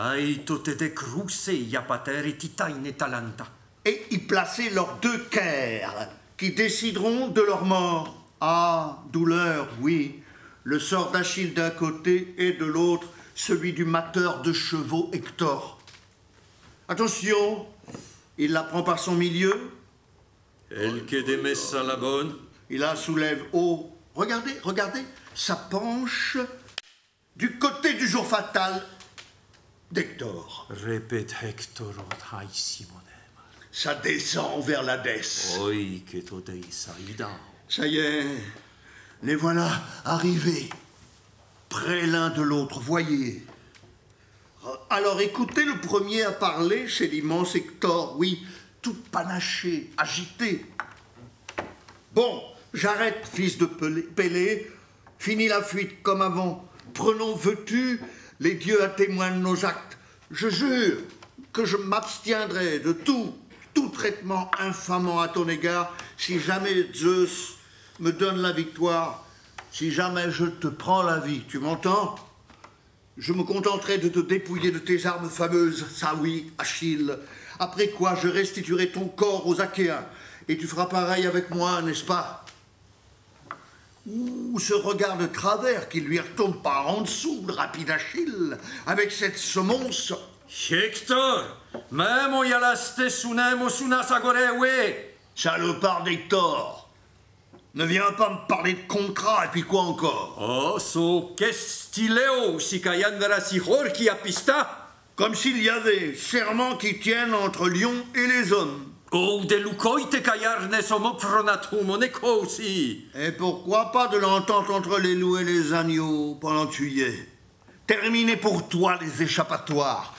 [SPEAKER 3] Et y placer leurs 2 cairs, qui décideront de leur mort. Ah, douleur, oui. Le sort d'Achille d'un côté et de l'autre, celui du mateur de chevaux Hector. Attention, il la prend par son milieu. Il la soulève haut. Regardez, regardez, ça penche du côté du jour fatal d'Hector.
[SPEAKER 2] Répète Hector,
[SPEAKER 3] Ça descend vers l'Hadès. Ça y est, les voilà arrivés, près l'un de l'autre, voyez. Alors écoutez le premier à parler, c'est l'immense Hector, oui, tout panaché, agité. Bon, j'arrête, fils de Pélée, finis la fuite comme avant. Prenons, veux-tu, les dieux à témoin de nos actes. Je jure que je m'abstiendrai de tout traitement infamant à ton égard si jamais Zeus me donne la victoire, si jamais je te prends la vie. Tu m'entends? Je me contenterai de te dépouiller de tes armes fameuses, ça oui, Achille. Après quoi, je restituerai ton corps aux Achéens. Et tu feras pareil avec moi, n'est-ce pas? Ouh, ce regard de travers qui lui retombe par en dessous, le rapide Achille, avec cette semonce.
[SPEAKER 2] Hector, même on y a la stesunem osuna sagore, ouais.
[SPEAKER 3] Salopard d'Hector. Ne viens pas me parler de contrat, et puis quoi encore?
[SPEAKER 2] Oh, so qu'est-ce si kayandra si hor qui a pista?
[SPEAKER 3] Comme s'il y avait serment qui tiennent entre Lyon et les hommes.
[SPEAKER 2] Oh, de lucoite kayarne somopfronatum onekosi.
[SPEAKER 3] Et pourquoi pas de l'entente entre les loups et les agneaux pendant que tu y es? Terminé pour toi les échappatoires.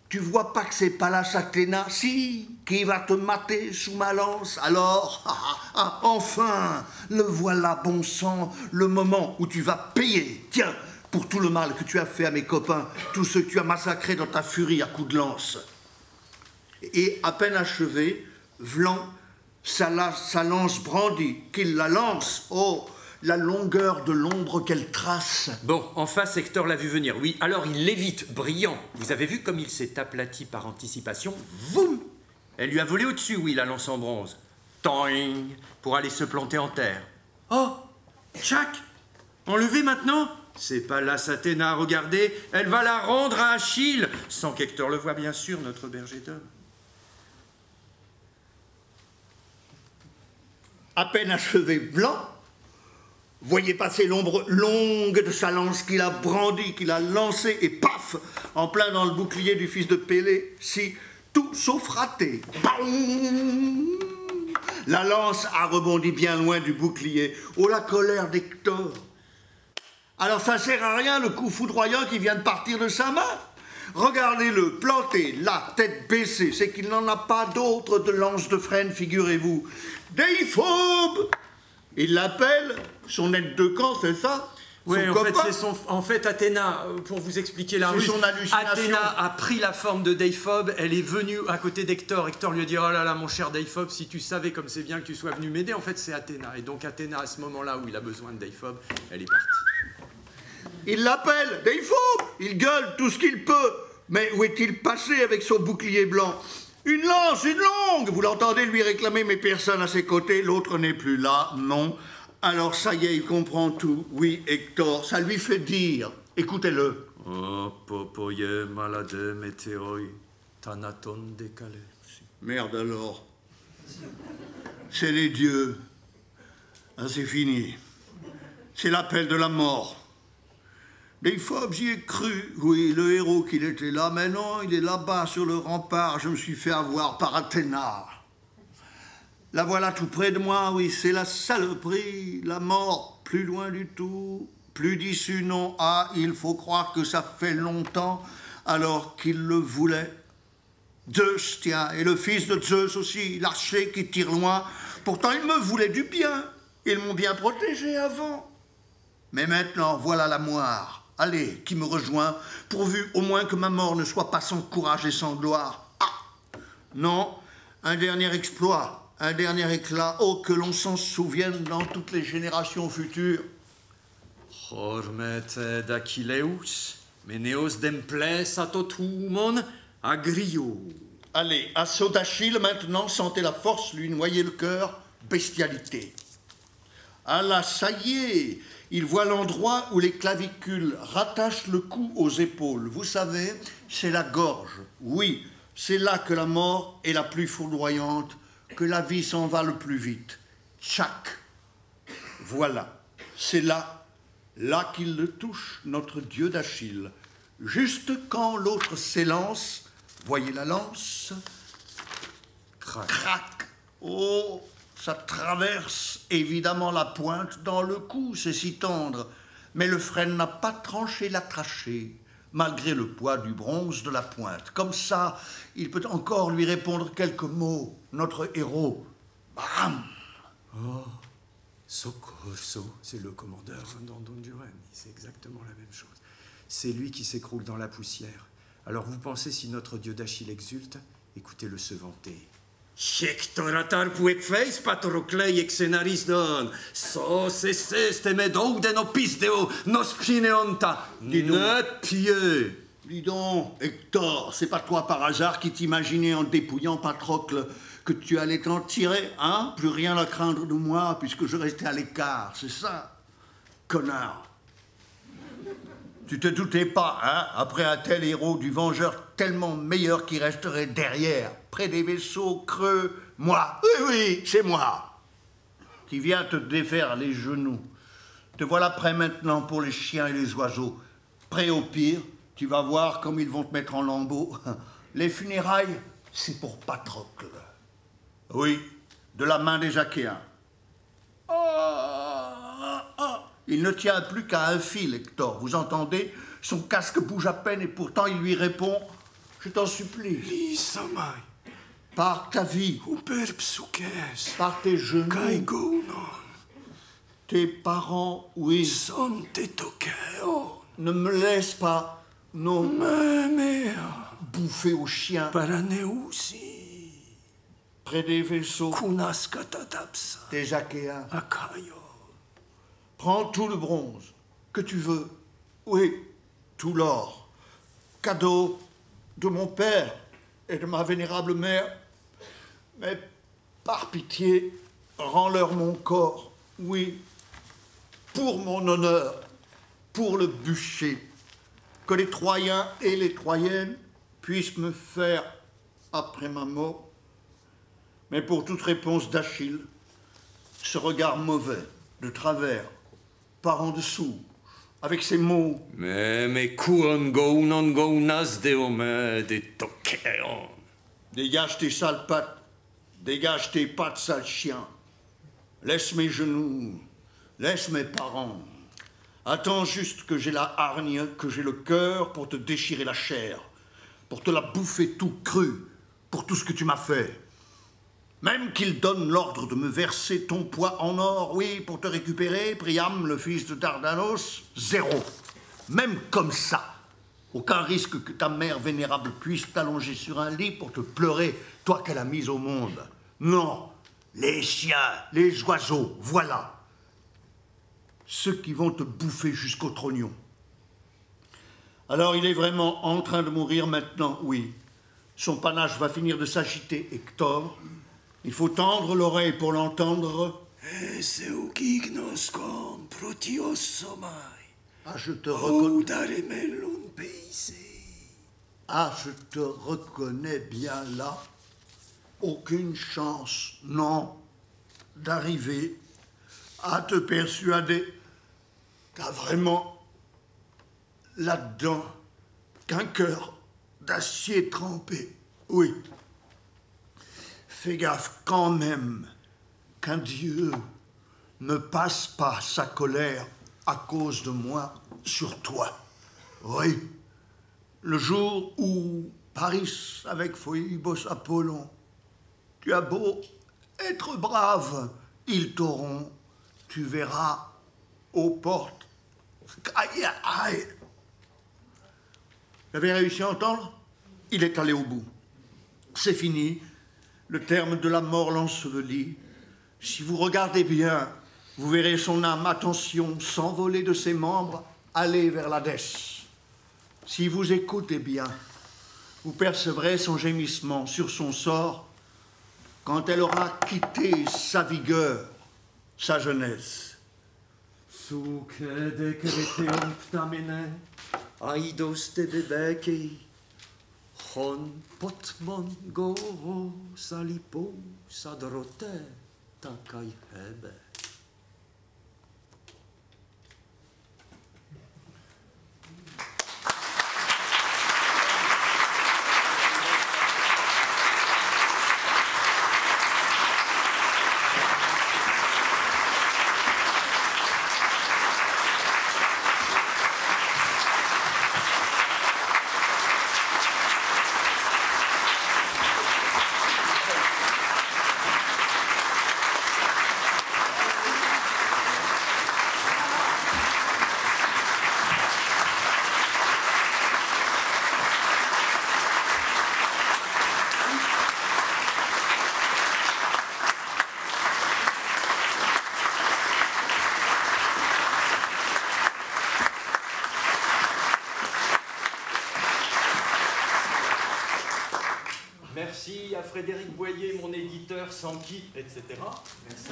[SPEAKER 3] Tu vois pas que c'est Pallas Athéna, si, qui va te mater sous ma lance? Alors, enfin, le voilà, bon sang, le moment où tu vas payer. Tiens, pour tout le mal que tu as fait à mes copains, tous ceux que tu as massacrés dans ta furie à coups de lance. Et à peine achevé, Vlan, sa lance brandie, qu'il la lance, oh, la longueur de l'ombre qu'elle trace.
[SPEAKER 2] Bon, en face, Hector l'a vu venir, oui. Alors il l'évite, brillant. Vous avez vu comme il s'est aplati par anticipation? Voum! Elle lui a volé au-dessus, oui, la lance en bronze. Toing! Pour aller se planter en terre. Oh! Tchac! Enlevée maintenant? C'est Pallas Athéna, regardez. Elle va la rendre à Achille. Sans qu'Hector le voie, bien sûr, notre berger d'homme.
[SPEAKER 3] À peine achevé Blanc, voyez passer l'ombre longue de sa lance qu'il a brandie, qu'il a lancée, et paf, en plein dans le bouclier du fils de Pélée, si, tout sauf raté. Bam! La lance a rebondi bien loin du bouclier. Oh, la colère d'Hector! Alors ça sert à rien le coup foudroyant qui vient de partir de sa main. Regardez-le, planté, là, tête baissée, c'est qu'il n'en a pas d'autre de lance de frêne, figurez-vous. Déiphobe! Il l'appelle son aide de camp, c'est ça?
[SPEAKER 2] Oui,
[SPEAKER 3] Son
[SPEAKER 2] en fait, Athéna, pour vous expliquer la ruse,
[SPEAKER 3] son hallucination.
[SPEAKER 2] Athéna a pris la forme de Déiphobe, elle est venue à côté d'Hector. Hector lui a dit, oh là là, mon cher Déiphobe, si tu savais comme c'est bien que tu sois venu m'aider, en fait, c'est Athéna. Et donc Athéna, à ce moment-là où il a besoin de Déiphobe, elle est partie.
[SPEAKER 3] Il l'appelle, Déiphobe! Il gueule tout ce qu'il peut. Mais où est-il passé avec son bouclier blanc? Une lance, une longue! Vous l'entendez lui réclamer, mais personne à ses côtés, l'autre n'est plus là, non. Alors ça y est, il comprend tout. Oui, Hector, ça lui fait dire. Écoutez-le.
[SPEAKER 2] Oh, popoye malade météoi, thanaton décalé.
[SPEAKER 3] Merde alors. C'est les dieux. Ah, c'est fini. C'est l'appel de la mort. Déiphobe, j'y ai cru. Oui, le héros qu'il était là, mais non, il est là-bas sur le rempart. Je me suis fait avoir par Athéna. La voilà tout près de moi, oui, c'est la saloperie, la mort, plus loin du tout, plus d'issue, non. Ah, il faut croire que ça fait longtemps, alors qu'il le voulait. Zeus, tiens, et le fils de Zeus aussi, l'archer qui tire loin. Pourtant, ils me voulaient du bien. Ils m'ont bien protégé avant. Mais maintenant, voilà la moire. Allez, qui me rejoint, pourvu au moins que ma mort ne soit pas sans courage et sans gloire. Ah, non, un dernier exploit. Un dernier éclat, oh, que l'on s'en souvienne dans toutes les générations futures.
[SPEAKER 2] Hormete d'Achilleus, meneos demples atotumon agrio.
[SPEAKER 3] Allez, assaut d'Achille maintenant, sentez la force lui noyer le cœur, bestialité. Ah là, ça y est, il voit l'endroit où les clavicules rattachent le cou aux épaules. Vous savez, c'est la gorge. Oui, c'est là que la mort est la plus foudroyante, que la vie s'en va le plus vite. Tchac. Voilà, c'est là qu'il le touche, notre dieu d'Achille. Juste quand l'autre s'élance, voyez la lance, crac, crac. Oh, ça traverse évidemment la pointe dans le cou, c'est si tendre. Mais le frêne n'a pas tranché la trachée, malgré le poids du bronze de la pointe. Comme ça, il peut encore lui répondre quelques mots, notre héros. Bam!
[SPEAKER 2] Oh, Soccorso, c'est le commandeur dans Don Juan, c'est exactement la même chose. C'est lui qui s'écroule dans la poussière. Alors vous pensez si notre dieu d'Achille exulte? Écoutez-le se vanter. Hectoratar puecfeis patroclei exenaris don, sos estes medouden opisdeo nos pineonta, ne pieux.
[SPEAKER 3] Dis donc, Hector, c'est pas toi par hasard qui t'imaginais en dépouillant Patrocle que tu allais t'en tirer, hein? Plus rien à craindre de moi puisque je restais à l'écart, c'est ça? Connard. Tu te doutais pas, hein, après un tel héros du vengeur tellement meilleur qui resterait derrière, près des vaisseaux creux, moi, oui, c'est moi, qui viens te défaire les genoux. Te voilà prêt maintenant pour les chiens et les oiseaux. Prêt au pire, tu vas voir comme ils vont te mettre en lambeaux. Les funérailles, c'est pour Patrocle. Oui, de la main des Achéens. Il ne tient plus qu'à un fil, Hector, vous entendez? Son casque bouge à peine et pourtant il lui répond « Je t'en supplie, par ta vie, par tes genoux, tes parents, oui, ne me laisse pas, non, bouffer aux chiens, près des vaisseaux, des Achéens. Prends tout le bronze que tu veux, oui, tout l'or, cadeau de mon père et de ma vénérable mère, mais par pitié, rends-leur mon corps, oui, pour mon honneur, pour le bûcher, que les Troyens et les Troyennes puissent me faire après ma mort. Mais pour toute réponse d'Achille, ce regard mauvais, de travers, par en dessous, avec ces mots. Dégage tes sales pattes, dégage tes pattes, sale chien. Laisse mes genoux, laisse mes parents. Attends juste que j'ai la hargne, que j'ai le cœur pour te déchirer la chair, pour te la bouffer tout cru, pour tout ce que tu m'as fait. Même qu'il donne l'ordre de me verser ton poids en or, oui, pour te récupérer, Priam, le fils de Dardanos, 0. Même comme ça, aucun risque que ta mère vénérable puisse t'allonger sur un lit pour te pleurer, toi qu'elle a mise au monde. Non, les chiens, les oiseaux, voilà. Ceux qui vont te bouffer jusqu'au trognon. Alors il est vraiment en train de mourir maintenant, oui. Son panache va finir de s'agiter, Hector. Il faut tendre l'oreille pour l'entendre. Ah, je te reconnais. Ah, je te reconnais bien là. Aucune chance, non, d'arriver à te persuader. T'as vraiment là-dedans qu'un cœur d'acier trempé, oui. Fais gaffe quand même qu'un Dieu ne passe pas sa colère à cause de moi sur toi. Oui, le jour où Paris avec Phoebos Apollon, tu as beau être brave, ils t'auront, tu verras aux portes. Aïe, aïe. Vous avez réussi à entendre? Il est allé au bout. C'est fini. Le terme de la mort l'ensevelit. Si vous regardez bien, vous verrez son âme, attention, s'envoler de ses membres, aller vers l'Hadès. Si vous écoutez bien, vous percevrez son gémissement sur son sort quand elle aura quitté sa vigueur, sa jeunesse.
[SPEAKER 2] Hon potmon go salipo sadrote takai hebe.
[SPEAKER 5] Merci à Frédéric Boyer, mon éditeur, sans qui, etc. Merci.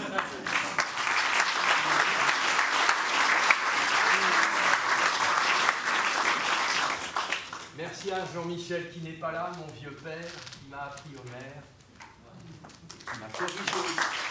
[SPEAKER 5] Merci à Jean-Michel qui n'est pas là, mon vieux père, qui m'a appris Homère, qui m'a corrigé.